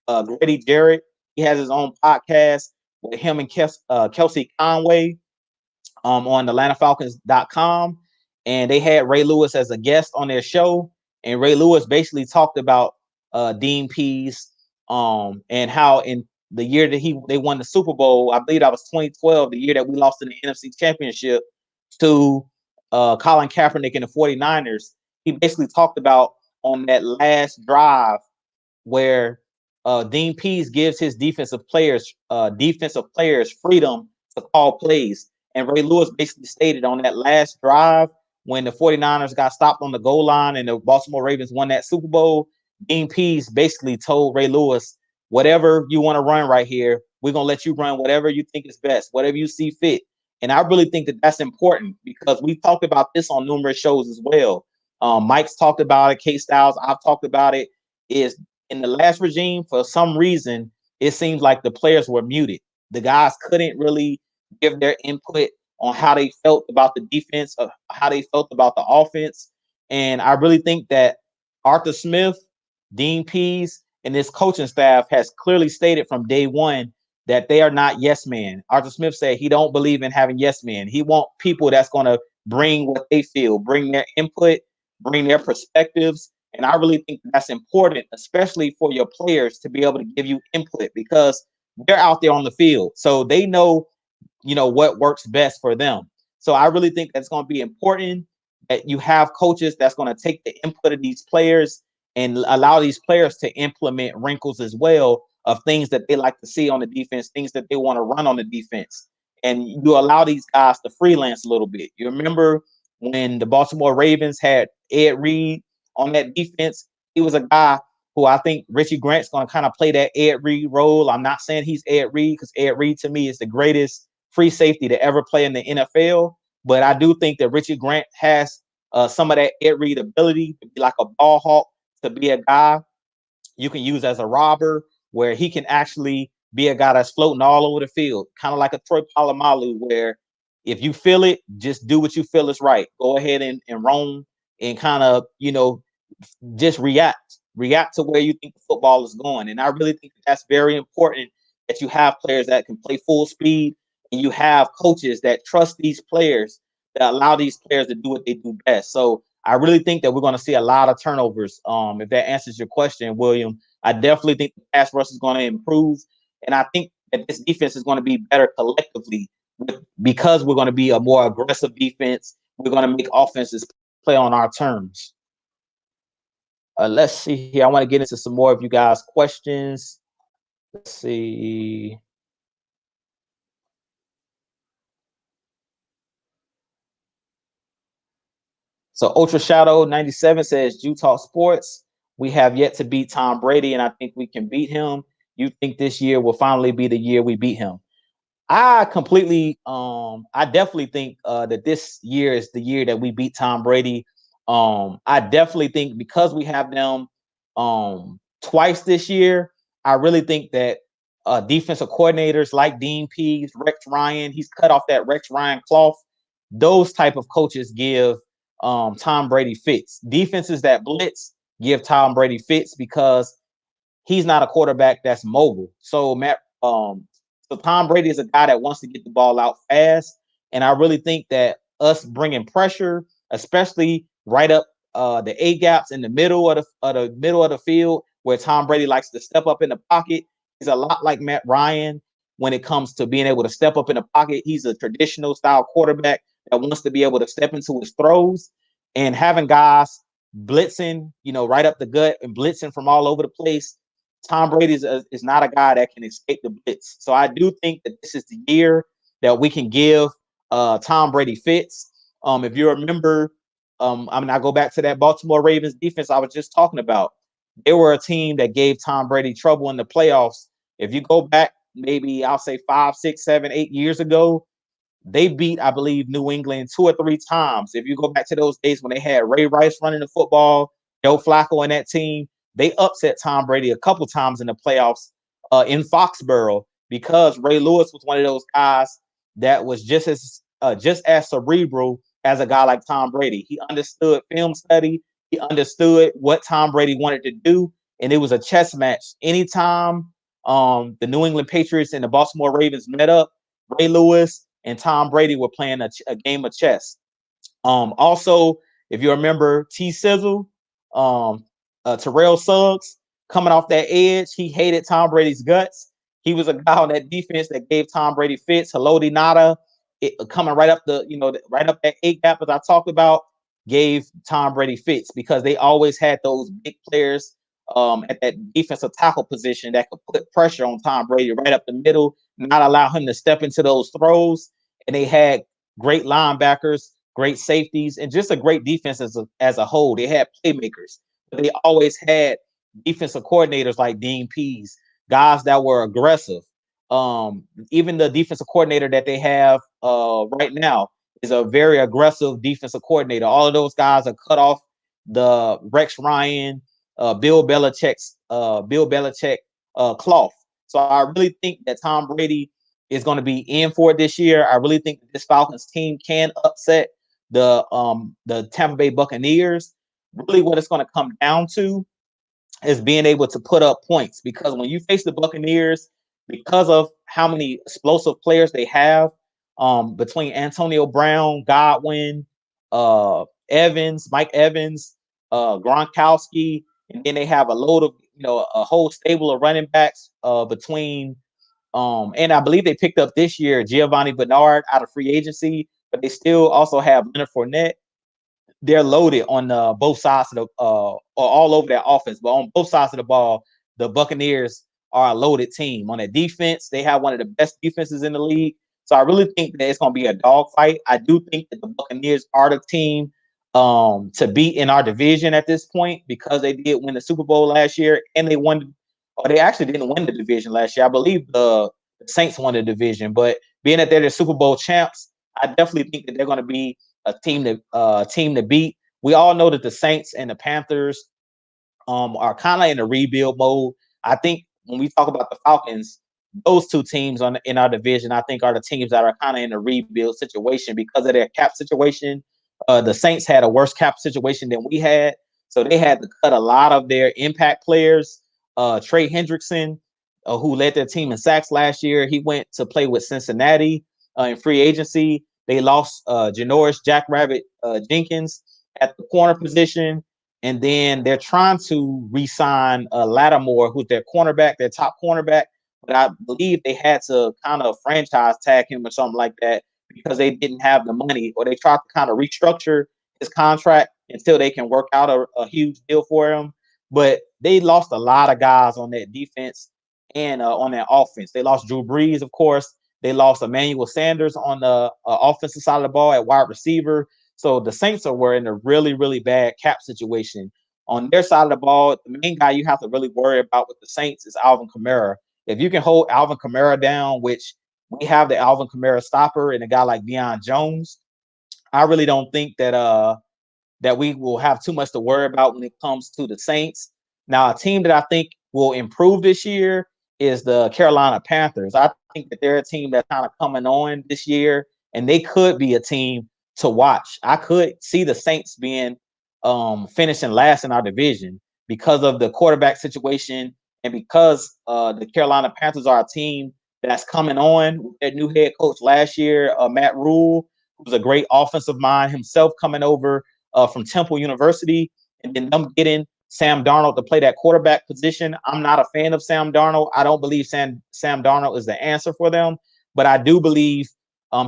Grady Jarrett, he has his own podcast with him and Kelsey Conway on AtlantaFalcons.com. And they had Ray Lewis as a guest on their show. And Ray Lewis basically talked about Dean Pees and how in the year that they won the Super Bowl, I believe that was 2012, the year that we lost in the NFC Championship to Colin Kaepernick and the 49ers. He basically talked about on that last drive where Dean Pees gives his defensive players freedom to call plays. And Ray Lewis basically stated on that last drive when the 49ers got stopped on the goal line and the Baltimore Ravens won that Super Bowl, Dean Pees basically told Ray Lewis, whatever you want to run right here, we're going to let you run whatever you think is best, whatever you see fit. And I really think that that's important because we've talked about this on numerous shows as well. Mike's talked about it. K-Styles, I've talked about it. Is in the last regime, for some reason, it seems like the players were muted. The guys couldn't really give their input on how they felt about the defense, or how they felt about the offense. And I really think that Arthur Smith, Dean Pees, and this coaching staff has clearly stated from day one that they are not yes men. Arthur Smith said he don't believe in having yes men. He want people that's going to bring what they feel, bring their input, bring their perspectives. And I really think that's important, especially for your players to be able to give you input because they're out there on the field. So they know, what works best for them. So I really think that's going to be important that you have coaches that's going to take the input of these players and allow these players to implement wrinkles as well of things that they like to see on the defense, things that they want to run on the defense. And you allow these guys to freelance a little bit. You remember when the Baltimore Ravens had Ed Reed on that defense? He was a guy who I think Richie Grant's going to kind of play that Ed Reed role. I'm not saying he's Ed Reed because Ed Reed to me is the greatest free safety to ever play in the NFL. But I do think that Richie Grant has some of that Ed Reed ability to be like a ball hawk, to be a guy you can use as a robber, where he can actually be a guy that's floating all over the field, kind of like a Troy Polamalu, where if you feel it, just do what you feel is right. Go ahead and roam and kind of, just react to where you think the football is going. And I really think that's very important, that you have players that can play full speed and you have coaches that trust these players, that allow these players to do what they do best. So I really think that we're going to see a lot of turnovers. If that answers your question, William, I definitely think the pass rush is going to improve. And I think that this defense is going to be better collectively because we're going to be a more aggressive defense. We're going to make offenses play on our terms. Let's see here. I want to get into some more of you guys' questions. Let's see. So Ultra Shadow 97 says, Utah Sports, we have yet to beat Tom Brady, and I think we can beat him. You think this year will finally be the year we beat him? I definitely think that this year is the year that we beat Tom Brady. I definitely think because we have them twice this year, I really think that defensive coordinators like Dean Pease, Rex Ryan. He's cut off that Rex Ryan cloth. Those type of coaches give Tom Brady fits. Defenses that blitz give Tom Brady fits because he's not a quarterback that's mobile. So Tom Brady is a guy that wants to get the ball out fast, and I really think that us bringing pressure, especially right up the A gaps in the middle of the field, where Tom Brady likes to step up in the pocket. He's a lot like Matt Ryan when it comes to being able to step up in the pocket. He's a traditional style quarterback that wants to be able to step into his throws, and having guys blitzing, right up the gut and blitzing from all over the place. Tom Brady is not a guy that can escape the blitz. So I do think that this is the year that we can give Tom Brady fits. If you remember, I go back to that Baltimore Ravens defense I was just talking about. They were a team that gave Tom Brady trouble in the playoffs. If you go back, maybe I'll say 5, 6, 7, 8 years ago, they beat, I believe, New England 2 or 3 times. If you go back to those days when they had Ray Rice running the football, Joe Flacco and that team, they upset Tom Brady a couple times in the playoffs in Foxborough because Ray Lewis was one of those guys that was just as cerebral as a guy like Tom Brady. He understood film study. He understood what Tom Brady wanted to do, and it was a chess match. Anytime the New England Patriots and the Baltimore Ravens met up, Ray Lewis and Tom Brady were playing a game of chess. Also, if you remember T Sizzle, Terrell Suggs coming off that edge, he hated Tom Brady's guts. He was a guy on that defense that gave Tom Brady fits. Haloti Nada, coming right up right up that 8 gap as I talked about, gave Tom Brady fits because they always had those big players at that defensive tackle position that could put pressure on Tom Brady right up the middle, not allow him to step into those throws. And they had great linebackers, great safeties, and just a great defense as a whole. They had playmakers, but they always had defensive coordinators like Dean Pease, guys that were aggressive. Even the defensive coordinator that they have right now is a very aggressive defensive coordinator. All of those guys are cut off the Rex Ryan, Bill Belichick cloth. So I really think that Tom Brady is going to be in for it this year. I really think that this Falcons team can upset the Tampa Bay Buccaneers. Really, what it's going to come down to is being able to put up points, because when you face the Buccaneers, because of how many explosive players they have, between Antonio Brown, Godwin, Mike Evans, Gronkowski, and then they have a load of a whole stable of running backs between and I believe they picked up this year Giovanni Bernard out of free agency, but they still also have Leonard Fournette. They're loaded on both sides of the or all over their offense, but on both sides of the ball, the Buccaneers are a loaded team. On their defense, they have one of the best defenses in the league. So I really think that it's going to be a dogfight. I do think that the Buccaneers are the team to beat in our division at this point, because they did win the Super Bowl last year, and they won. Or they actually didn't win the division last year. I believe the Saints won the division, but being that they're the Super Bowl champs, I definitely think that they're going to be a team to beat. We all know that the Saints and the Panthers are kind of in a rebuild mode. I think when we talk about the Falcons, those two teams in our division, I think, are the teams that are kind of in a rebuild situation because of their cap situation. The Saints had a worse cap situation than we had, so they had to cut a lot of their impact players. Trey Hendrickson, who led their team in sacks last year, he went to play with Cincinnati in free agency. They lost Janoris Jackrabbit Jenkins at the corner position. And then they're trying to re-sign Lattimore, who's their cornerback, their top cornerback. But I believe they had to kind of franchise tag him or something like that because they didn't have the money, or they tried to kind of restructure his contract until they can work out a huge deal for him. But they lost a lot of guys on that defense and on that offense. They lost Drew Brees, of course. They lost Emmanuel Sanders on the offensive side of the ball at wide receiver. So the Saints were in a really, really bad cap situation. On their side of the ball, the main guy you have to really worry about with the Saints is Alvin Kamara. If you can hold Alvin Kamara down, which we have the Alvin Kamara stopper and a guy like Dion Jones, I really don't think that we will have too much to worry about when it comes to the Saints. Now, a team that I think will improve this year is the Carolina Panthers. I think that they're a team that's kind of coming on this year, and they could be a team to watch. I could see the Saints being finishing last in our division because of the quarterback situation and because the Carolina Panthers are a team that's coming on with their new head coach last year, Matt Rule, who's a great offensive mind himself coming over from Temple University, and then them getting Sam Darnold to play that quarterback position. I'm not a fan of Sam Darnold. I don't believe Sam Darnold is the answer for them, but I do believe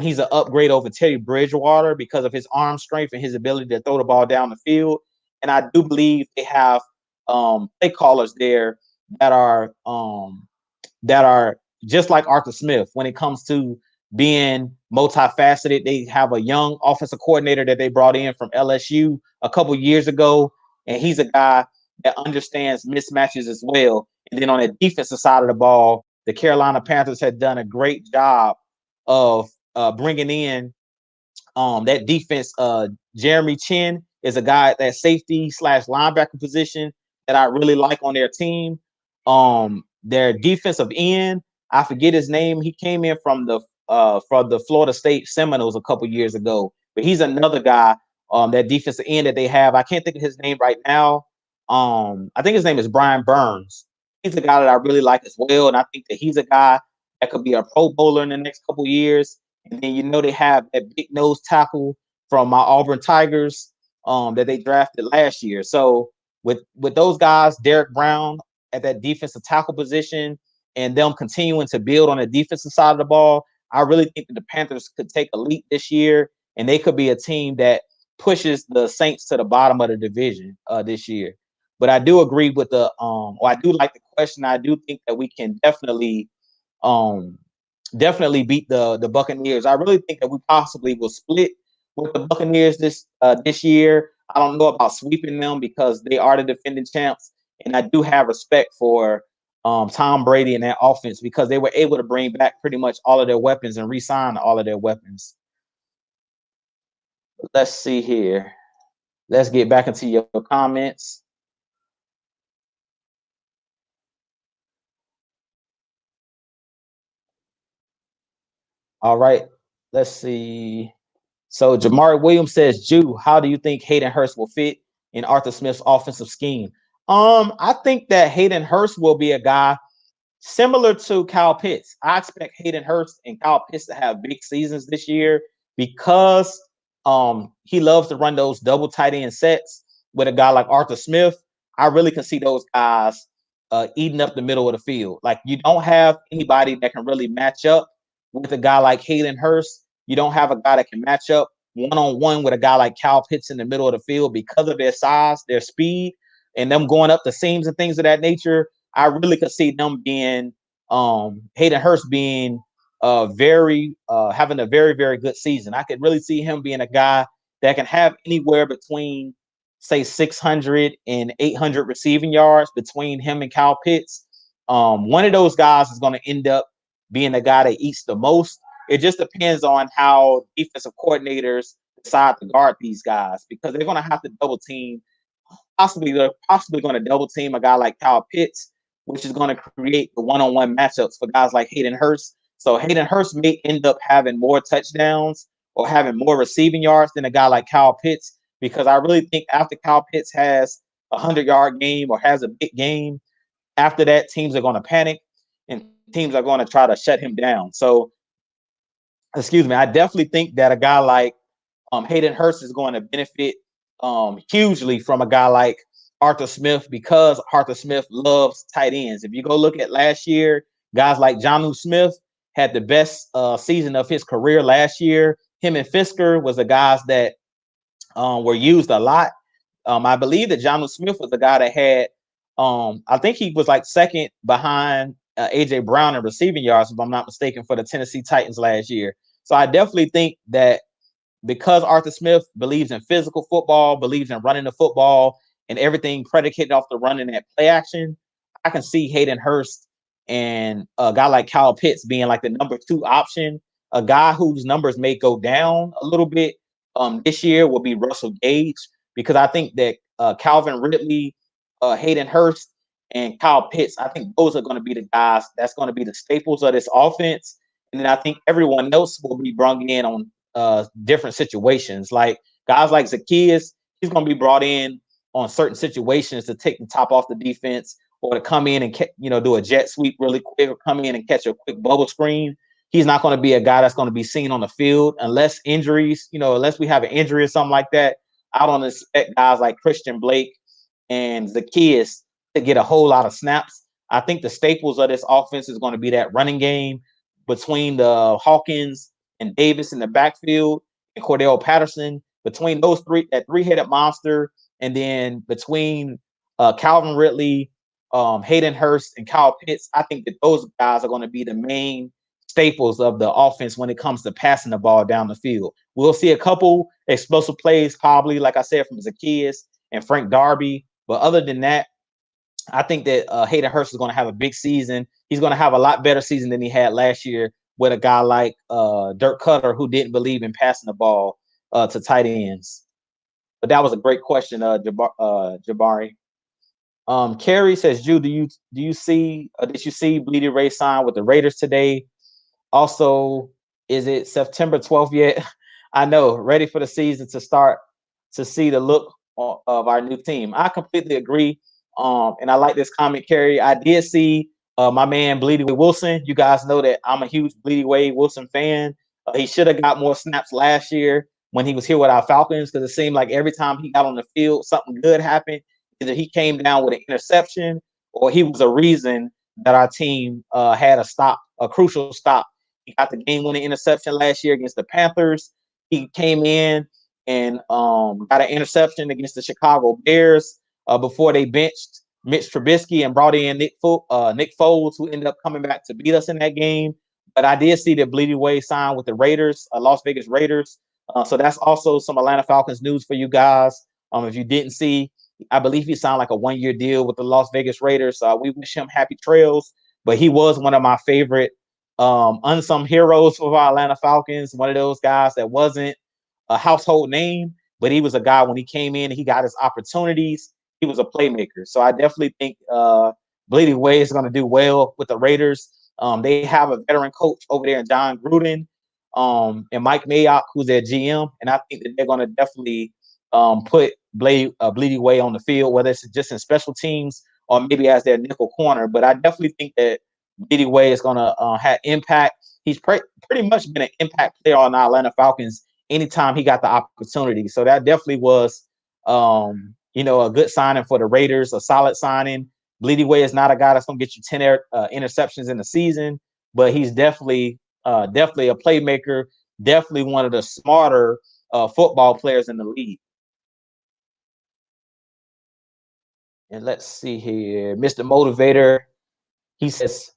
he's an upgrade over Teddy Bridgewater because of his arm strength and his ability to throw the ball down the field. And I do believe they have play callers there that are just like Arthur Smith when it comes to being multifaceted. They have a young offensive coordinator that they brought in from LSU a couple years ago, and he's a guy that understands mismatches as well. And then on the defensive side of the ball, the Carolina Panthers had done a great job of bringing in that defense. Jeremy Chin is a guy at that safety / linebacker position that I really like on their team. Their defensive end, I forget his name. He came in from the Florida State Seminoles a couple years ago, but he's another guy. That defensive end that they have, I can't think of his name right now. I think his name is Brian Burns. He's a guy that I really like as well, and I think that he's a guy that could be a Pro Bowler in the next couple years. And then they have that big nose tackle from my Auburn Tigers that they drafted last year. So with those guys, Derek Brown at that defensive tackle position, and them continuing to build on the defensive side of the ball, I really think that the Panthers could take a leap this year, and they could be a team that pushes the Saints to the bottom of the division this year. But I do agree with I do like the question. I do think that we can definitely beat the Buccaneers. I really think that we possibly will split with the Buccaneers this year. I don't know about sweeping them because they are the defending champs, and I do have respect for Tom Brady and that offense because they were able to bring back pretty much all of their weapons and re-sign all of their weapons. Let's see here. Let's get back into your comments. All right. Let's see. So Jamari Williams says, Jew, how do you think Hayden Hurst will fit in Arthur Smith's offensive scheme? I think that Hayden Hurst will be a guy similar to Kyle Pitts. I expect Hayden Hurst and Kyle Pitts to have big seasons this year because he loves to run those double tight end sets with a guy like Arthur Smith. I really can see those guys eating up the middle of the field. Like you don't have anybody that can really match up with a guy like Hayden Hurst. You don't have a guy that can match up one-on-one with a guy like Kyle Pitts in the middle of the field because of their size, their speed, and them going up the seams and things of that nature. I really could see them being Hayden Hurst being having a very, very good season. I could really see him being a guy that can have anywhere between say 600 and 800 receiving yards between him and Kyle Pitts. One of those guys is going to end up being the guy that eats the most. It just depends on how defensive coordinators decide to guard these guys because they're going to have to double team. They're possibly going to double team a guy like Kyle Pitts, which is going to create the one-on-one matchups for guys like Hayden Hurst. So Hayden Hurst may end up having more touchdowns or having more receiving yards than a guy like Kyle Pitts because I really think after Kyle Pitts has a 100-yard game or has a big game, after that, teams are going to panic and teams are going to try to shut him down. So, I definitely think that a guy like Hayden Hurst is going to benefit hugely from a guy like Arthur Smith because Arthur Smith loves tight ends. If you go look at last year, guys like Jonnu Smith had the best season of his career last year. Him and Fisker was the guys that were used a lot. I believe that Jonnu Smith was the guy that had, I think he was like second behind A.J. Brown in receiving yards, if I'm not mistaken, for the Tennessee Titans last year. So I definitely think that because Arthur Smith believes in physical football, believes in running the football, and everything predicated off the run and that play action, I can see Hayden Hurst and a guy like Kyle Pitts being like the number 2 option. A guy whose numbers may go down a little bit this year will be Russell Gage because I think that Calvin Ridley, Hayden Hurst, and Kyle Pitts. I think those are going to be the guys that's going to be the staples of this offense. And then I think everyone else will be brought in on different situations. Like guys like Zacchaeus, he's going to be brought in on certain situations to take the top off the defense or to come in and do a jet sweep really quick or come in and catch a quick bubble screen. He's not going to be a guy that's going to be seen on the field unless injuries, unless we have an injury or something like that. I don't expect guys like Christian Blake and Zacchaeus to get a whole lot of snaps. I think the staples of this offense is going to be that running game between the Hawkins and Davis in the backfield and Cordell Patterson. Between those three, that three-headed monster, and then between Calvin Ridley, Hayden Hurst, and Kyle Pitts, I think that those guys are going to be the main staples of the offense when it comes to passing the ball down the field. We'll see a couple explosive plays, probably, like I said, from Zacchaeus and Frank Darby. But other than that, I think that Hayden Hurst is going to have a big season. He's going to have a lot better season than he had last year with a guy like Dirk Cutter, who didn't believe in passing the ball to tight ends. But that was a great question, Jabari. Carrie says, Drew, did you see Bleedy Ray sign with the Raiders today? Also, is it September 12th yet? I know, ready for the season to start to see the look of our new team. I completely agree. And I like this comment, Carrie. I did see my man Bleedy Way Wilson. You guys know that I'm a huge Bleedy Way Wilson fan. He should have got more snaps last year when he was here with our Falcons, because it seemed like every time he got on the field, something good happened. Either he came down with an interception or he was a reason that our team had a crucial stop. He got the game-winning interception last year against the Panthers. He came in and got an interception against the Chicago Bears before they benched Mitch Trubisky and brought in Nick Foles, who ended up coming back to beat us in that game. But I did see that Bleedy Way signed with the Raiders, Las Vegas Raiders. So that's also some Atlanta Falcons news for you guys. If you didn't see, I believe he signed like a one-year deal with the Las Vegas Raiders. We wish him happy trails. But he was one of my favorite unsung heroes of our Atlanta Falcons. One of those guys that wasn't a household name, but he was a guy when he came in, he got his opportunities. He was a playmaker. So I definitely think Bleedy Way is going to do well with the Raiders. They have a veteran coach over there, John Gruden, and Mike Mayock, who's their GM. And I think that they're going to definitely put Bleedy Way on the field, whether it's just in special teams or maybe as their nickel corner. But I definitely think that Bleedy Way is going to have impact. He's pretty much been an impact player on the Atlanta Falcons anytime he got the opportunity. So that definitely was, a good signing for the Raiders, a solid signing. Bleedy Way is not a guy that's going to get you 10 interceptions in the season, but he's definitely a playmaker, definitely one of the smarter football players in the league. And let's see here. Mr. Motivator, he says,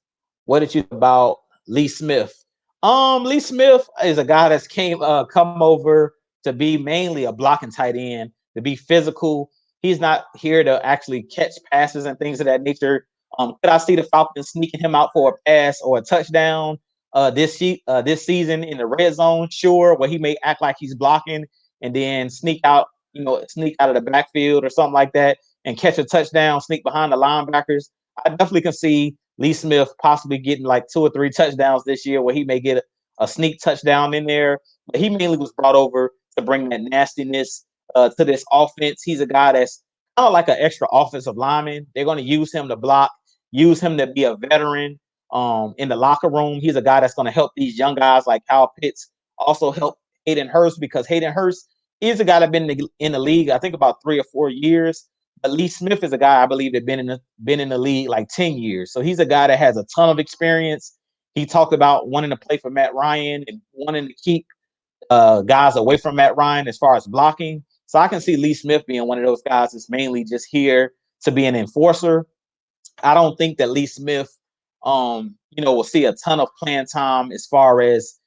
what did you think about Lee Smith? Lee Smith is a guy that's come over to be mainly a blocking tight end, to be physical. He's not here to actually catch passes and things of that nature. Could I see the Falcons sneaking him out for a pass or a touchdown this season in the red zone? Sure, where he may act like he's blocking and then sneak out of the backfield or something like that and catch a touchdown, sneak behind the linebackers. I definitely can see Lee Smith possibly getting like 2 or 3 touchdowns this year where he may get a sneak touchdown in there. But he mainly was brought over to bring that nastiness to this offense. He's a guy that's kind of like an extra offensive lineman. They're going to use him to block, use him to be a veteran in the locker room. He's a guy that's going to help these young guys like Kyle Pitts, also help Hayden Hurst, because Hayden Hurst is a guy that's been in the league, I think, about 3 or 4 years. But Lee Smith is a guy I believe that been in the league like 10 years. So he's a guy that has a ton of experience. He talked about wanting to play for Matt Ryan and wanting to keep guys away from Matt Ryan as far as blocking. So I can see Lee Smith being one of those guys that's mainly just here to be an enforcer. I don't think that Lee Smith, will see a ton of playing time as far as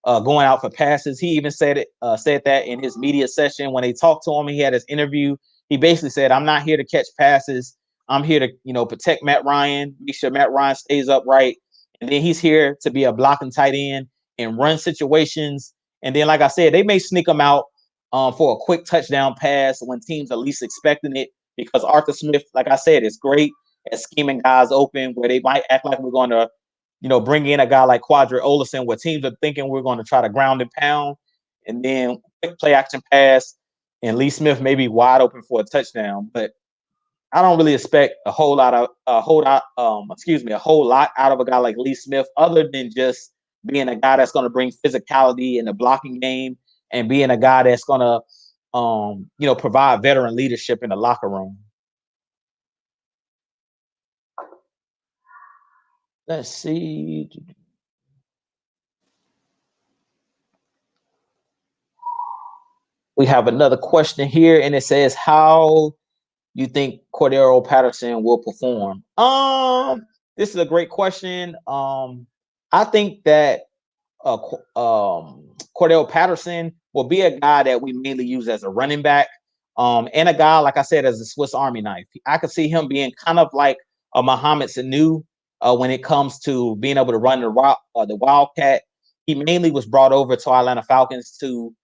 going out for passes. He even said that in his media session when they talked to him. He had his interview. He basically said, I'm not here to catch passes. I'm here to, protect Matt Ryan, make sure Matt Ryan stays upright. And then he's here to be a blocking tight end and run situations. And then, like I said, they may sneak him out for a quick touchdown pass when teams are least expecting it, because Arthur Smith, like I said, is great. at scheming guys open, where they might act like we're going to, bring in a guy like Quadri Olison, where teams are thinking we're going to try to ground and pound, and then quick play action pass, and Lee Smith may be wide open for a touchdown. But I don't really expect a whole lot out of a guy like Lee Smith, other than just being a guy that's going to bring physicality in the blocking game and being a guy that's going to, provide veteran leadership in the locker room. Let's see. We have another question here, and it says, "How you think Cordero Patterson will perform?" This is a great question. I think that Cordero Patterson will be a guy that we mainly use as a running back, and a guy, like I said, as a Swiss Army knife. I could see him being kind of like a Mohamed Sanu when it comes to being able to run the Wildcat. He mainly was brought over to Atlanta Falcons to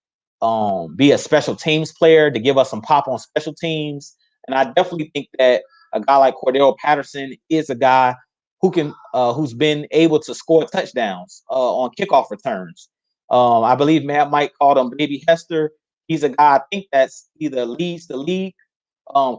be a special teams player, to give us some pop on special teams. And I definitely think that a guy like Cordero Patterson is a guy who's been able to score touchdowns on kickoff returns. I believe Matt Mike called him Baby Hester. He's a guy I think that's either leads the league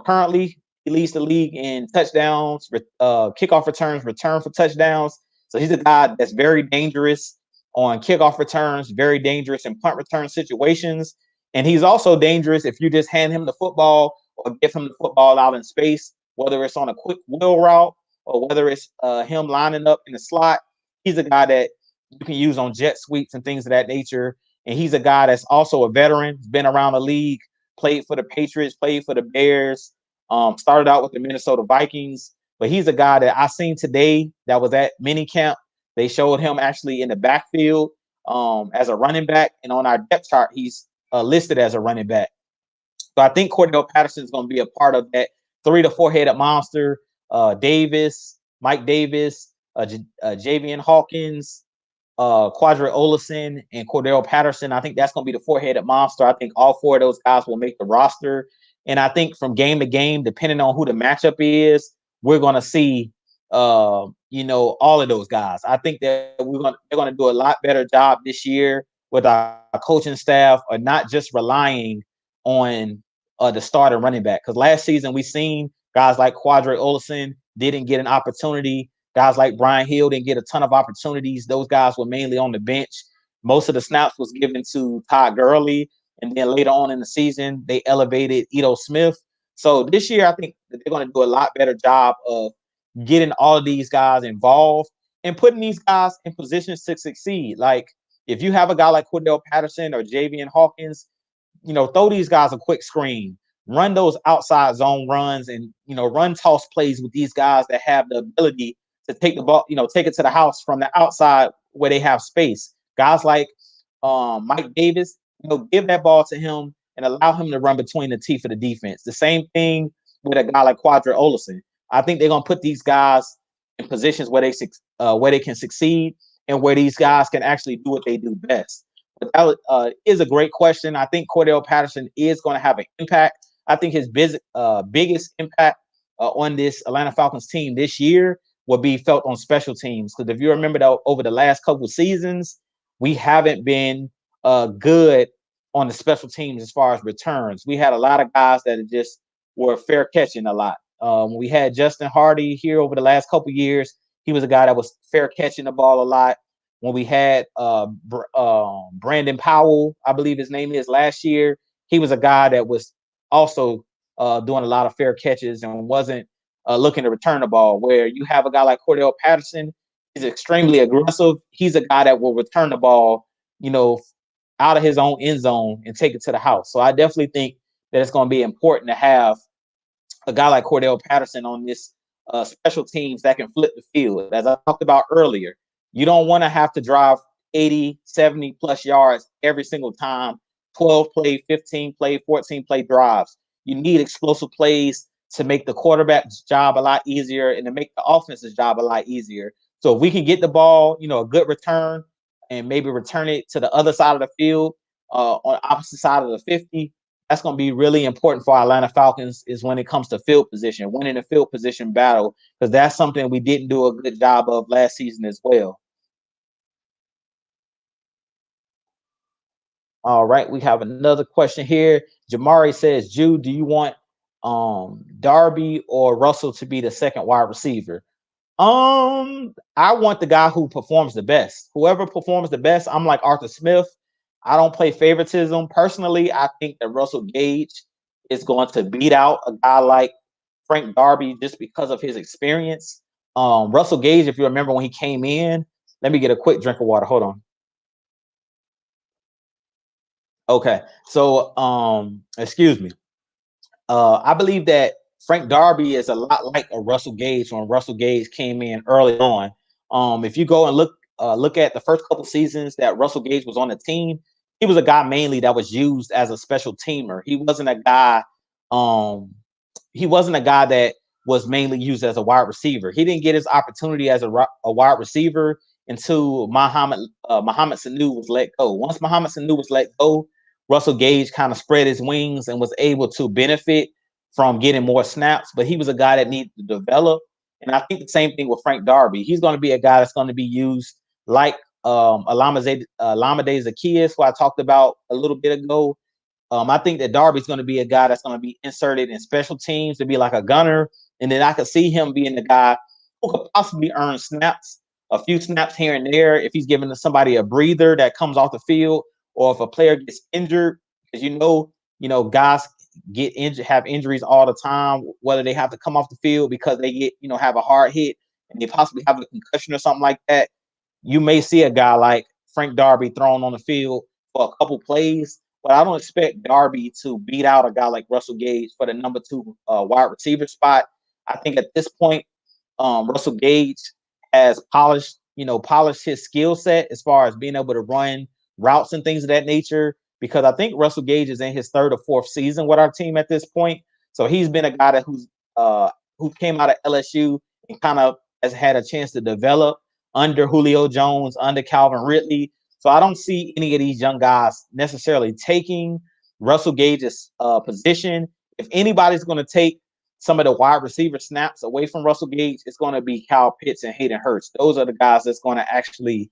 currently. He leads the league in touchdowns, kickoff returns, return for touchdowns. So he's a guy that's very dangerous on kickoff returns, very dangerous in punt return situations. And he's also dangerous if you just hand him the football or give him the football out in space, whether it's on a quick wheel route or whether it's him lining up in the slot. He's a guy that you can use on jet sweeps and things of that nature. And he's a guy that's also a veteran, been around the league, played for the Patriots, played for the Bears, started out with the Minnesota Vikings. But he's a guy that I seen today that was at minicamp. They showed him actually in the backfield as a running back. And on our depth chart, he's listed as a running back. So I think Cordell Patterson is going to be a part of that 3 to 4 headed monster. Davis, Mike Davis, Javian Hawkins, Quadri Olison, and Cordell Patterson. I think that's going to be the 4-headed monster. I think all 4 of those guys will make the roster. And I think from game to game, depending on who the matchup is, we're going to see, all of those guys. I think that they're going to do a lot better job this year with our coaching staff, or not just relying on the starter running back. Because last season we seen guys like Quadri Olison didn't get an opportunity. Guys like Brian Hill didn't get a ton of opportunities. Those guys were mainly on the bench. Most of the snaps was given to Todd Gurley. And then later on in the season, they elevated Ito Smith. So this year, I think that they're going to do a lot better job of getting all of these guys involved and putting these guys in positions to succeed. Like if you have a guy like Cordell Patterson or Javian Hawkins, throw these guys a quick screen, run those outside zone runs, and, run toss plays with these guys that have the ability to take the ball, take it to the house from the outside where they have space. Guys like Mike Davis, give that ball to him and allow him to run between the teeth of the defense. The same thing with a guy like Quadri Olison. I think they're going to put these guys in positions where they can succeed and where these guys can actually do what they do best. But that is a great question. I think Cordell Patterson is going to have an impact. I think his biggest impact on this Atlanta Falcons team this year will be felt on special teams. Because if you remember that over the last couple of seasons, we haven't been good on the special teams as far as returns. We had a lot of guys that just were fair catching a lot. We had Justin Hardy here over the last couple of years. He was a guy that was fair catching the ball a lot. When we had Brandon Powell, I believe his name is, last year, he was a guy that was also doing a lot of fair catches and wasn't looking to return the ball. Where you have a guy like Cordell Patterson, he's extremely aggressive. He's a guy that will return the ball, out of his own end zone and take it to the house. So I definitely think that it's going to be important to have a guy like Cordell Patterson on this special teams that can flip the field. As I talked about earlier, you don't want to have to drive 80, 70 plus yards every single time, 12 play, 15 play, 14 play drives. You need explosive plays to make the quarterback's job a lot easier and to make the offense's job a lot easier. So if we can get the ball, a good return and maybe return it to the other side of the field on the opposite side of the 50, that's going to be really important for Atlanta Falcons is when it comes to field position, winning the field position battle, because that's something we didn't do a good job of last season as well. All right, we have another question here. Jamari says, Jude, do you want Darby or Russell to be the second wide receiver? I want the guy who performs the best. Whoever performs the best, I'm like Arthur Smith. I don't play favoritism. Personally, I think that Russell Gage is going to beat out a guy like Frank Darby just because of his experience. Russell Gage, if you remember when he came in, let me get a quick drink of water. Hold on. Okay. So, excuse me. I believe that Frank Darby is a lot like a Russell Gage when Russell Gage came in early on. If you go and look at the first couple seasons that Russell Gage was on the team, he was a guy mainly that was used as a special teamer. Um, he wasn't a guy that was mainly used as a wide receiver. He didn't get his opportunity as a wide receiver until Muhammad Sanu was let go. Once Muhammad Sanu was let go, Russell Gage kind of spread his wings and was able to benefit from getting more snaps, but he was a guy that needed to develop. And I think the same thing with Frank Darby. He's going to be a guy that's going to be used like Alameda Zaccheaus, who I talked about a little bit ago. I think that Darby's going to be a guy that's going to be inserted in special teams to be like a gunner. And then I could see him being the guy who could possibly earn snaps, a few snaps here and there, if he's giving somebody a breather that comes off the field, or if a player gets injured, because guys get injured, have injuries all the time, whether they have to come off the field because they have a hard hit and they possibly have a concussion or something like that. You may see a guy like Frank Darby thrown on the field for a couple plays, but I don't expect Darby to beat out a guy like Russell Gage for the number 2 wide receiver spot. I think at this point, Russell Gage has polished his skill set as far as being able to run routes and things of that nature. Because I think Russell Gage is in his 3rd or 4th season with our team at this point, so he's been a guy who came out of LSU and kind of has had a chance to develop under Julio Jones, under Calvin Ridley. So I don't see any of these young guys necessarily taking Russell Gage's position. If anybody's going to take some of the wide receiver snaps away from Russell Gage, it's going to be Kyle Pitts and Hayden Hurst. Those are the guys that's going to actually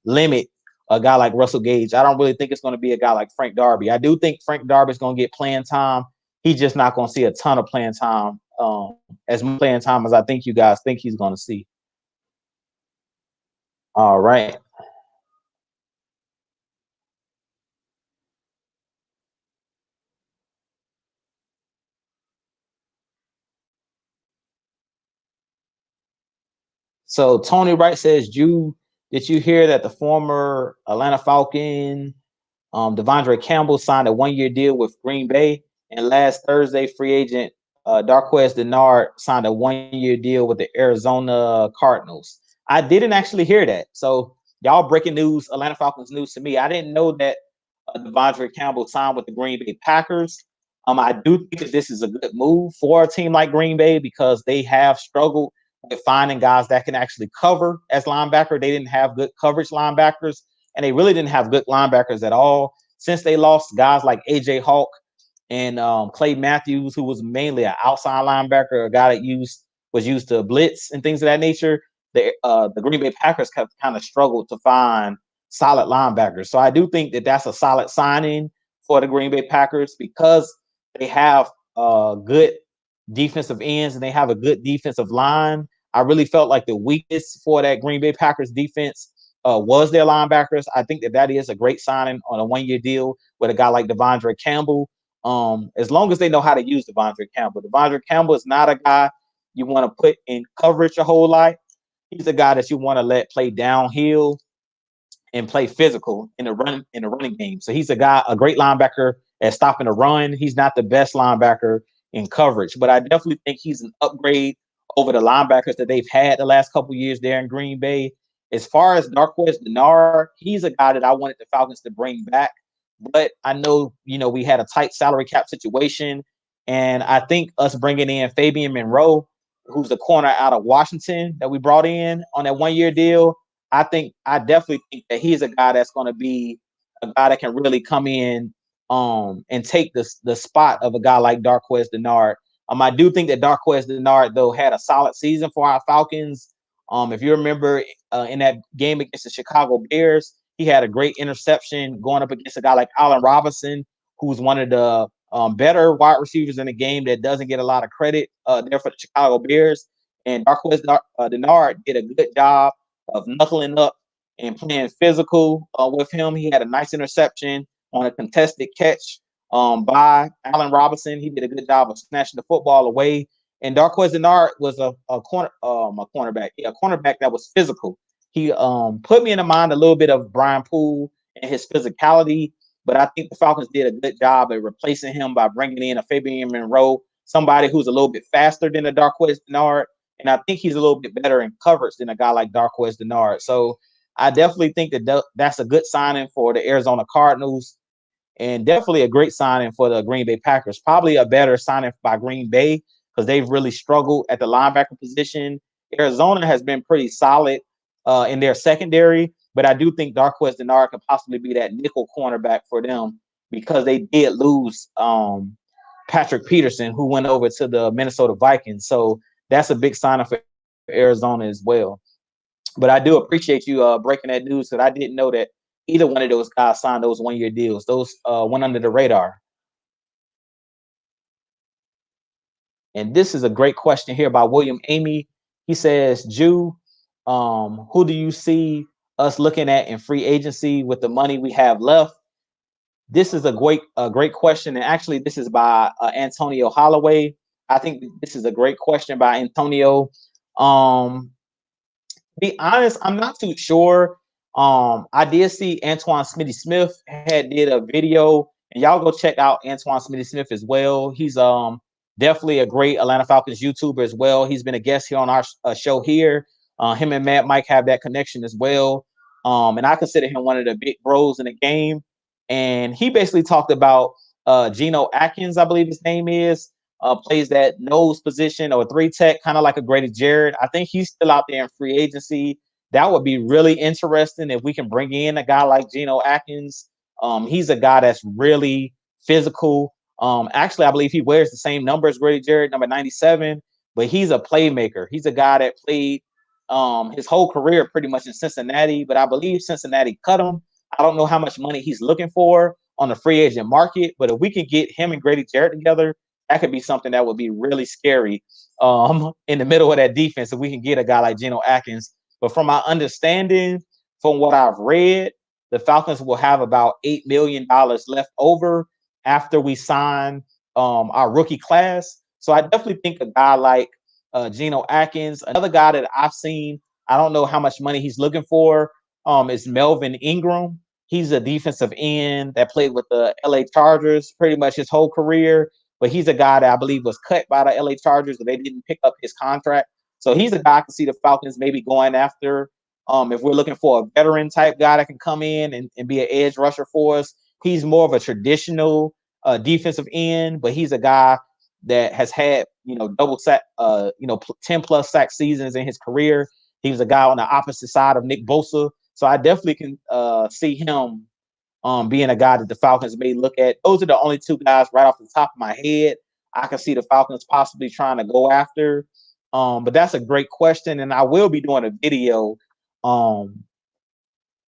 limit a guy like Russell Gage. I don't really think it's going to be a guy like Frank Darby. I do think Frank Darby is going to get playing time. He's just not going to see a ton of playing time, as much playing time as I think you guys think he's going to see. All right. So Tony Wright says, did you hear that the former Atlanta Falcon, Devondre Campbell signed a 1-year deal with Green Bay, and last Thursday, free agent Darquez Dennard signed a 1-year deal with the Arizona Cardinals? I didn't actually hear that. So y'all breaking news, Atlanta Falcons news to me. I didn't know that Devondre Campbell signed with the Green Bay Packers. I do think that this is a good move for a team like Green Bay because they have struggled with finding guys that can actually cover as linebacker. They didn't have good coverage linebackers, and they really didn't have good linebackers at all since they lost guys like AJ Hawk and Clay Matthews, who was mainly an outside linebacker, a guy that was used to blitz and things of that nature. The Green Bay Packers have kind of struggled to find solid linebackers. So I do think that that's a solid signing for the Green Bay Packers because they have good defensive ends and they have a good defensive line. I really felt like the weakness for that Green Bay Packers defense was their linebackers. I think that is a great signing on a 1-year deal with a guy like Devondre Campbell. As long as they know how to use Devondre Campbell. Devondre Campbell is not a guy you want to put in coverage a whole lot. He's a guy that you want to let play downhill and play physical in the running game. So he's a great linebacker at stopping the run. He's not the best linebacker in coverage, but I definitely think he's an upgrade over the linebackers that they've had the last couple of years there in Green Bay. As far as Darquez Dennard, he's a guy that I wanted the Falcons to bring back, but I know we had a tight salary cap situation, and I think us bringing in Fabian Monroe, who's the corner out of Washington that we brought in on that 1-year deal, I definitely think that he's a guy that's going to be a guy that can really come in and take the spot of a guy like Darqueze Dennard. I do think that Darqueze Dennard, though, had a solid season for our Falcons. If you remember in that game against the Chicago Bears, he had a great interception going up against a guy like Allen Robinson, who's one of the better wide receivers in the game that doesn't get a lot of credit there for the Chicago Bears. And Darqueze Dennard did a good job of knuckling up and playing physical with him. He had a nice interception on a contested catch by Allen Robinson. He did a good job of snatching the football away. And Darqueze Dennard was a cornerback that was physical. He put me in the mind a little bit of Brian Poole and his physicality, but I think the Falcons did a good job at replacing him by bringing in a Fabian Monroe, somebody who's a little bit faster than a Darqueze Dennard, and I think he's a little bit better in coverage than a guy like Darqueze Dennard. So I definitely think that that's a good signing for the Arizona Cardinals, and definitely a great signing for the Green Bay Packers. Probably a better signing by Green Bay because they've really struggled at the linebacker position. Arizona has been pretty solid in their secondary, but I do think Darqueze Dennard could possibly be that nickel cornerback for them because they did lose Patrick Peterson, who went over to the Minnesota Vikings. So that's a big signing for Arizona as well. But I do appreciate you breaking that news because I didn't know that either one of those guys signed those one-year deals. Those went under the radar. And this is a great question here by William Amy. He says, Jew, who do you see us looking at in free agency with the money we have left? This is a great question. And actually, this is by Antonio Holloway. I think this is a great question by Antonio. Be honest, I'm not too sure. I did see Antoine Smitty Smith did a video, and y'all go check out Antoine Smitty Smith as well. He's definitely a great Atlanta Falcons YouTuber as well. He's been a guest here on our show here. Him and Matt Mike have that connection as well. And I consider him one of the big bros in the game. And he basically talked about Geno Atkins, I believe his name is, plays that nose position or 3-tech, kind of like a Grady Jarrett. I think he's still out there in free agency. That would be really interesting if we can bring in a guy like Geno Atkins. He's a guy that's really physical. Actually, I believe he wears the same number as Grady Jarrett, number 97, but he's a playmaker. He's a guy that played his whole career pretty much in Cincinnati, but I believe Cincinnati cut him. I don't know how much money he's looking for on the free agent market, but if we can get him and Grady Jarrett together, that could be something that would be really scary in the middle of that defense if we can get a guy like Geno Atkins. But from my understanding, from what I've read, the Falcons will have about $8 million left over after we sign our rookie class. So I definitely think a guy like Geno Atkins, another guy that I've seen, I don't know how much money he's looking for, is Melvin Ingram. He's a defensive end that played with the LA Chargers pretty much his whole career. But he's a guy that I believe was cut by the LA Chargers, but they didn't pick up his contract. So he's a guy I can see the Falcons maybe going after. If we're looking for a veteran type guy that can come in and be an edge rusher for us, he's more of a traditional defensive end, but he's a guy that has had, double sack, 10 plus sack seasons in his career. He was a guy on the opposite side of Nick Bosa. So I definitely can see him being a guy that the Falcons may look at. Those are the only two guys right off the top of my head I can see the Falcons possibly trying to go after. But that's a great question, and I will be doing a video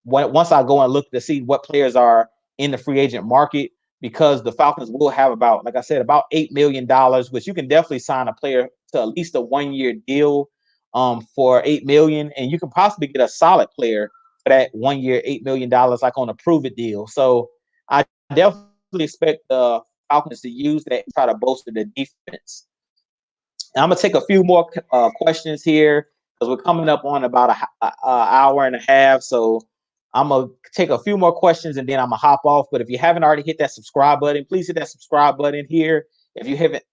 once I go and look to see what players are in the free agent market, because the Falcons will have about, like I said, about $8 million, which you can definitely sign a player to at least a 1-year deal for $8 million, and you can possibly get a solid player for that 1 year, $8 million, like on a prove it deal. So I definitely expect the Falcons to use that and try to bolster the defense. And I'm gonna take a few more questions here because we're coming up on about an hour and a half. So I'm gonna take a few more questions and then I'm gonna hop off. But if you haven't already hit that subscribe button, please hit that subscribe button here. If you haven't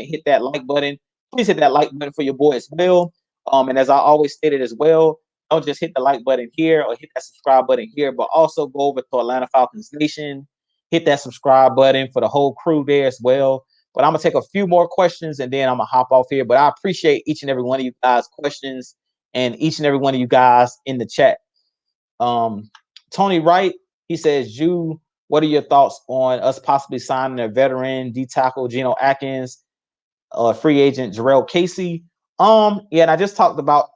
hit that like button, please hit that like button for your boy as well. And as I always stated as well, don't just hit the like button here or hit that subscribe button here, but also go over to Atlanta Falcons Nation, hit that subscribe button for the whole crew there as well. But I'm gonna take a few more questions and then I'm gonna hop off here. But I appreciate each and every one of you guys' questions and each and every one of you guys in the chat. Tony Wright, he says, What are your thoughts on us possibly signing a veteran D tackle Geno Atkins, free agent Jarrell Casey? Yeah, and I just talked about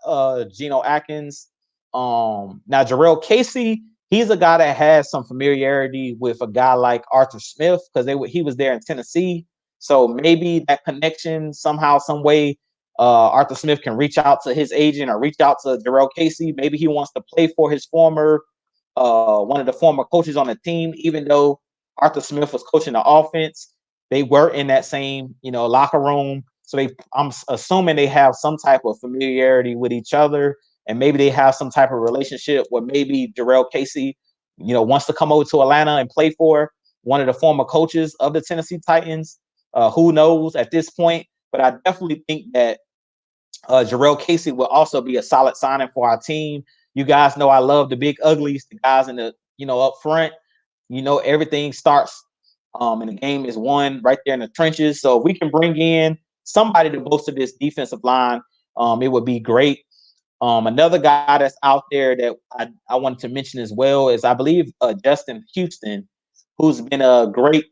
Geno Atkins. Now Jarrell Casey, he's a guy that has some familiarity with a guy like Arthur Smith because he was there in Tennessee. So maybe that connection somehow, some way, Arthur Smith can reach out to his agent or reach out to Jarrell Casey. Maybe he wants to play for his former one of the former coaches on the team, even though Arthur Smith was coaching the offense. They were in that same, locker room. So I'm assuming they have some type of familiarity with each other, and maybe they have some type of relationship where maybe Jarrell Casey, wants to come over to Atlanta and play for one of the former coaches of the Tennessee Titans. Who knows at this point? But I definitely think that Jarrell Casey will also be a solid signing for our team. You guys know I love the big uglies, the guys in the, up front. Everything starts and the game is won right there in the trenches. So if we can bring in somebody to bolster this defensive line, it would be great. Another guy that's out there that I wanted to mention as well is I believe Justin Houston, who's been a great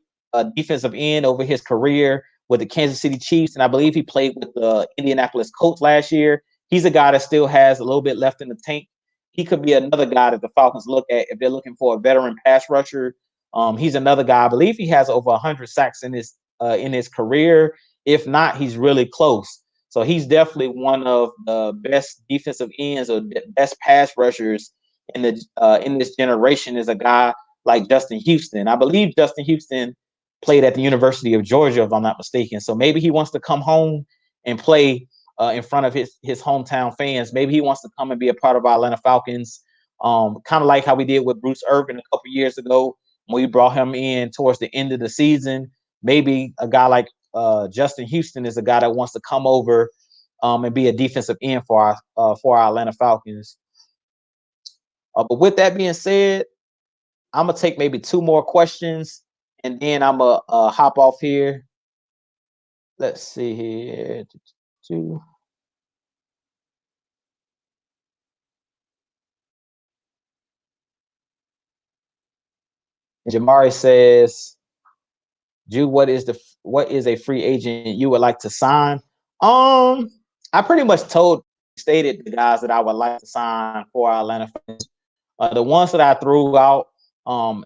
defensive end over his career with the Kansas City Chiefs, and I believe he played with the Indianapolis Colts last year. He's a guy that still has a little bit left in the tank. He could be another guy that the Falcons look at if they're looking for a veteran pass rusher. He's another guy. I believe he has over 100 sacks in his career. If not, he's really close. So he's definitely one of the best defensive ends or best pass rushers in this generation. Is a guy like Justin Houston. I believe Justin Houston played at the University of Georgia, if I'm not mistaken. So maybe he wants to come home and play in front of his hometown fans. Maybe he wants to come and be a part of our Atlanta Falcons, kind of like how we did with Bruce Irvin a couple years ago when we brought him in towards the end of the season. Maybe a guy like Justin Houston is a guy that wants to come over and be a defensive end for our Atlanta Falcons. But with that being said, I'm gonna take maybe two more questions, and then I'm gonna hop off here. Let's see here. Two. Jamari says, "Ju, what is a free agent you would like to sign?" I pretty much stated the guys that I would like to sign for our Atlanta Falcons. The ones that I threw out,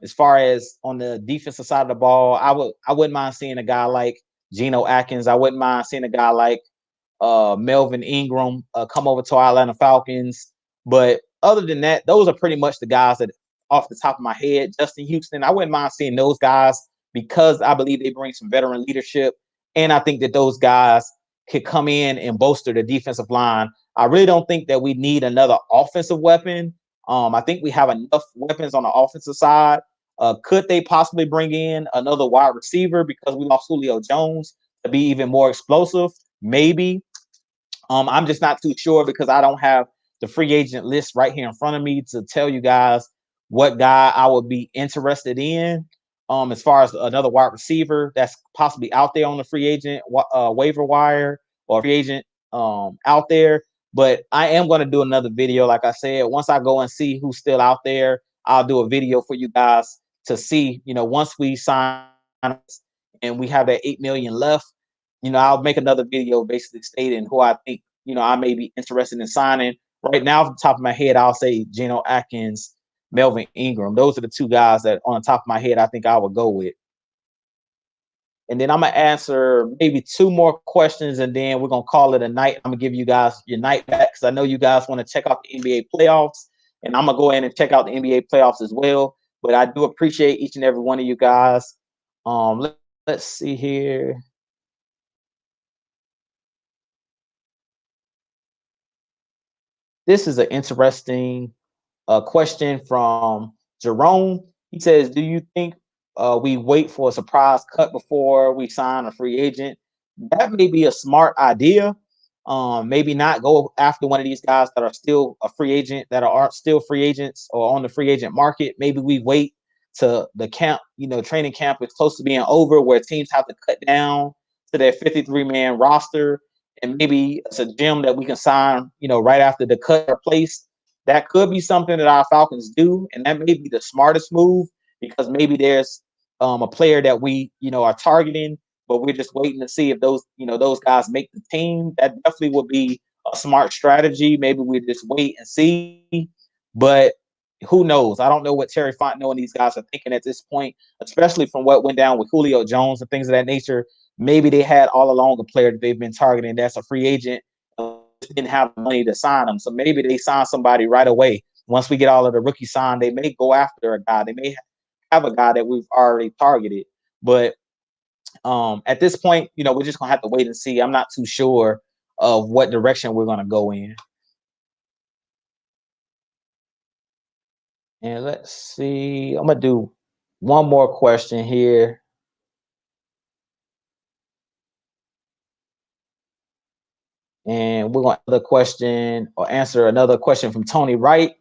as far as on the defensive side of the ball, I wouldn't mind seeing a guy like Geno Atkins. I wouldn't mind seeing a guy like Melvin Ingram come over to our Atlanta Falcons. But other than that, those are pretty much the guys that, off the top of my head, Justin Houston, I wouldn't mind seeing those guys because I believe they bring some veteran leadership. And I think that those guys could come in and bolster the defensive line. I really don't think that we need another offensive weapon. I think we have enough weapons on the offensive side. Could they possibly bring in another wide receiver because we lost Julio Jones to be even more explosive? Maybe. I'm just not too sure because I don't have the free agent list right here in front of me to tell you guys what guy I would be interested in. As far as another wide receiver that's possibly out there on the free agent waiver wire or free agent out there. But I am going to do another video. Like I said, once I go and see who's still out there, I'll do a video for you guys to see, once we sign and we have that 8 million left, I'll make another video basically stating who I think, I may be interested in signing. Right now, off the top of my head, I'll say Geno Atkins, Melvin Ingram. Those are the two guys that on the top of my head, I think I would go with. And then I'm going to answer maybe two more questions, and then we're going to call it a night. I'm going to give you guys your night back because I know you guys want to check out the NBA playoffs, and I'm going to go ahead and check out the NBA playoffs as well. But I do appreciate each and every one of you guys. Let's see here. This is an interesting question from Jerome. He says, "Do you think we wait for a surprise cut before we sign a free agent?" That may be a smart idea. Maybe not go after one of these guys that are still a free agent, that aren't still free agents or on the free agent market. Maybe we wait to the camp, training camp is close to being over, where teams have to cut down to their 53-man roster. And maybe it's a gym that we can sign, right after the cut or place. That could be something that our Falcons do, and that may be the smartest move because maybe there's a player that we are targeting, but we're just waiting to see if those guys make the team. That definitely would be a smart strategy. Maybe we just wait and see, but who knows? I don't know what Terry Fontenot and these guys are thinking at this point, especially from what went down with Julio Jones and things of that nature. Maybe they had all along a player that they've been targeting that's a free agent, didn't have money to sign them. So maybe they sign somebody right away. Once we get all of the rookies signed, they may go after a guy. They may have a guy that we've already targeted. But at this point, we're just gonna have to wait and see. I'm not too sure of what direction we're gonna go in. And let's see. I'm gonna do one more question here. And we're going to answer another question from Tony Wright.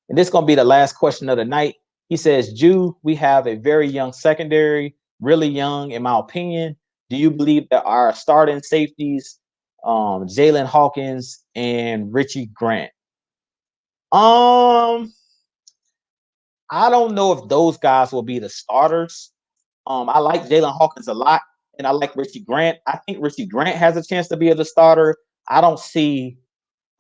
And this is going to be the last question of the night. He says, Jew, we have a very young secondary, really young, in my opinion. Do you believe that our starting safeties, Jalen Hawkins and Richie Grant? I don't know if those guys will be the starters. I like Jalen Hawkins a lot, and I like Richie Grant. I think Richie Grant has a chance to be the starter. I don't see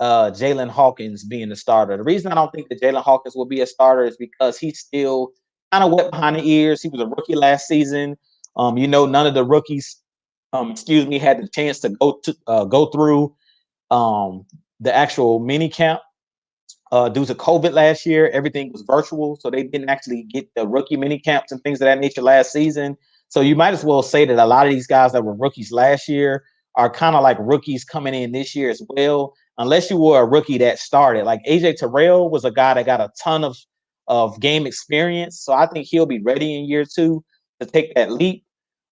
Jalen Hawkins being the starter. The reason I don't think that Jalen Hawkins will be a starter is because he's still kind of wet behind the ears. He was a rookie last season. None of the rookies, had the chance to go through the actual mini camp. Due to COVID last year, everything was virtual, so they didn't actually get the rookie mini camps and things of that nature last season. So you might as well say that a lot of these guys that were rookies last year are kind of like rookies coming in this year as well, unless you were a rookie that started. Like AJ Terrell was a guy that got a ton of game experience, so I think he'll be ready in year 2 to take that leap.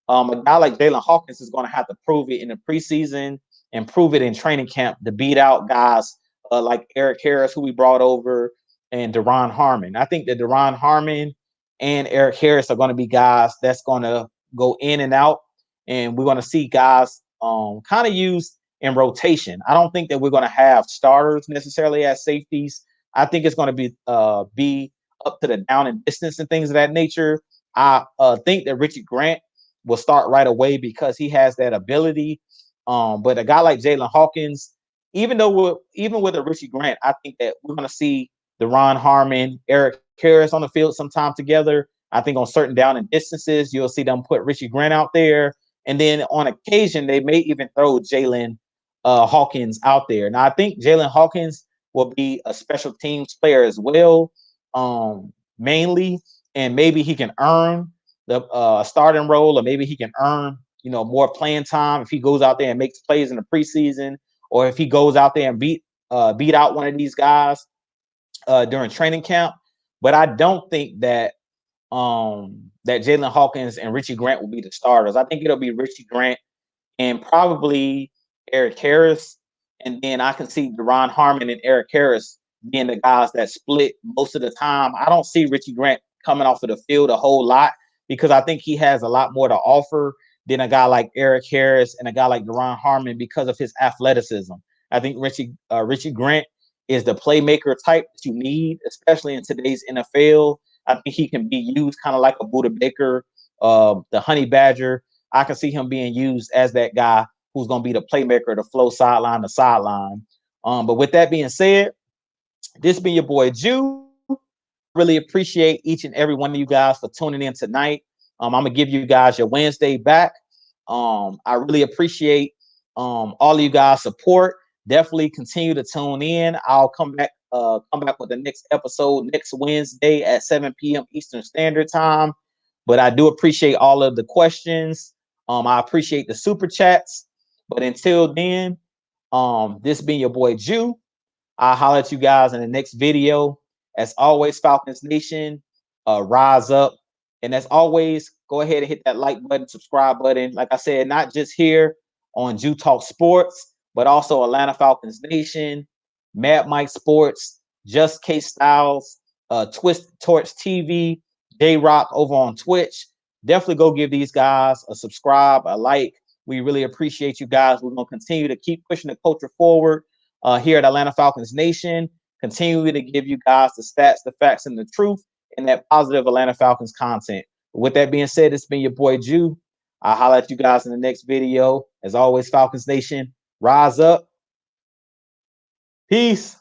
A guy like Jalen Hawkins is going to have to prove it in the preseason and prove it in training camp to beat out guys like Eric Harris, who we brought over, and Deron Harmon. I think that Deron Harmon and Eric Harris are going to be guys that's going to go in and out, and we're going to see guys kind of used in rotation. I don't think that we're going to have starters necessarily as safeties. I think it's going to be up to the down and distance and things of that nature. I think that Richie Grant will start right away because he has that ability. But a guy like Jalen Hawkins, even with a Richie Grant, I think that we're going to see Deron Harmon, Eric Harris on the field sometime together. I think on certain down and distances, you'll see them put Richie Grant out there. And then on occasion, they may even throw Jalen Hawkins out there. Now, I think Jalen Hawkins will be a special teams player as well, mainly. And maybe he can earn the starting role, or maybe he can earn more playing time if he goes out there and makes plays in the preseason, or if he goes out there and beat out one of these guys during training camp. But I don't think that that Jalen Hawkins and Richie Grant will be the starters. I think it'll be Richie Grant and probably Eric Harris, and then I can see Deron Harmon and Eric Harris being the guys that split most of the time. I don't see Richie Grant coming off of the field a whole lot because I think he has a lot more to offer than a guy like Eric Harris and a guy like Deron Harmon because of his athleticism. I think Richie Grant is the playmaker type that you need, especially in today's NFL. I think he can be used kind of like a Buda Baker, the Honey Badger. I can see him being used as that guy who's going to be the playmaker, the flow sideline to sideline. But with that being said, this been your boy Jew. Really appreciate each and every one of you guys for tuning in tonight. I'm gonna give you guys your Wednesday back. I really appreciate all of you guys' support. Definitely continue to tune in. I'll come back with the next episode next Wednesday at 7 p.m. Eastern Standard Time. But I do appreciate all of the questions. I appreciate the super chats. But until then, this being your boy Jew. I'll holler at you guys in the next video. As always, Falcons Nation, rise up. And as always, go ahead and hit that like button, subscribe button. Like I said, not just here on Jew Talk Sports, but also Atlanta Falcons Nation, Mad Mike Sports, Just K Styles, Twist Torch TV, J Rock over on Twitch. Definitely go give these guys a subscribe, a like. We really appreciate you guys. We're going to continue to keep pushing the culture forward here at Atlanta Falcons Nation. Continue to give you guys the stats, the facts, and the truth and that positive Atlanta Falcons content. With that being said, it's been your boy Jew. I'll holler at you guys in the next video. As always, Falcons Nation, rise up. Peace.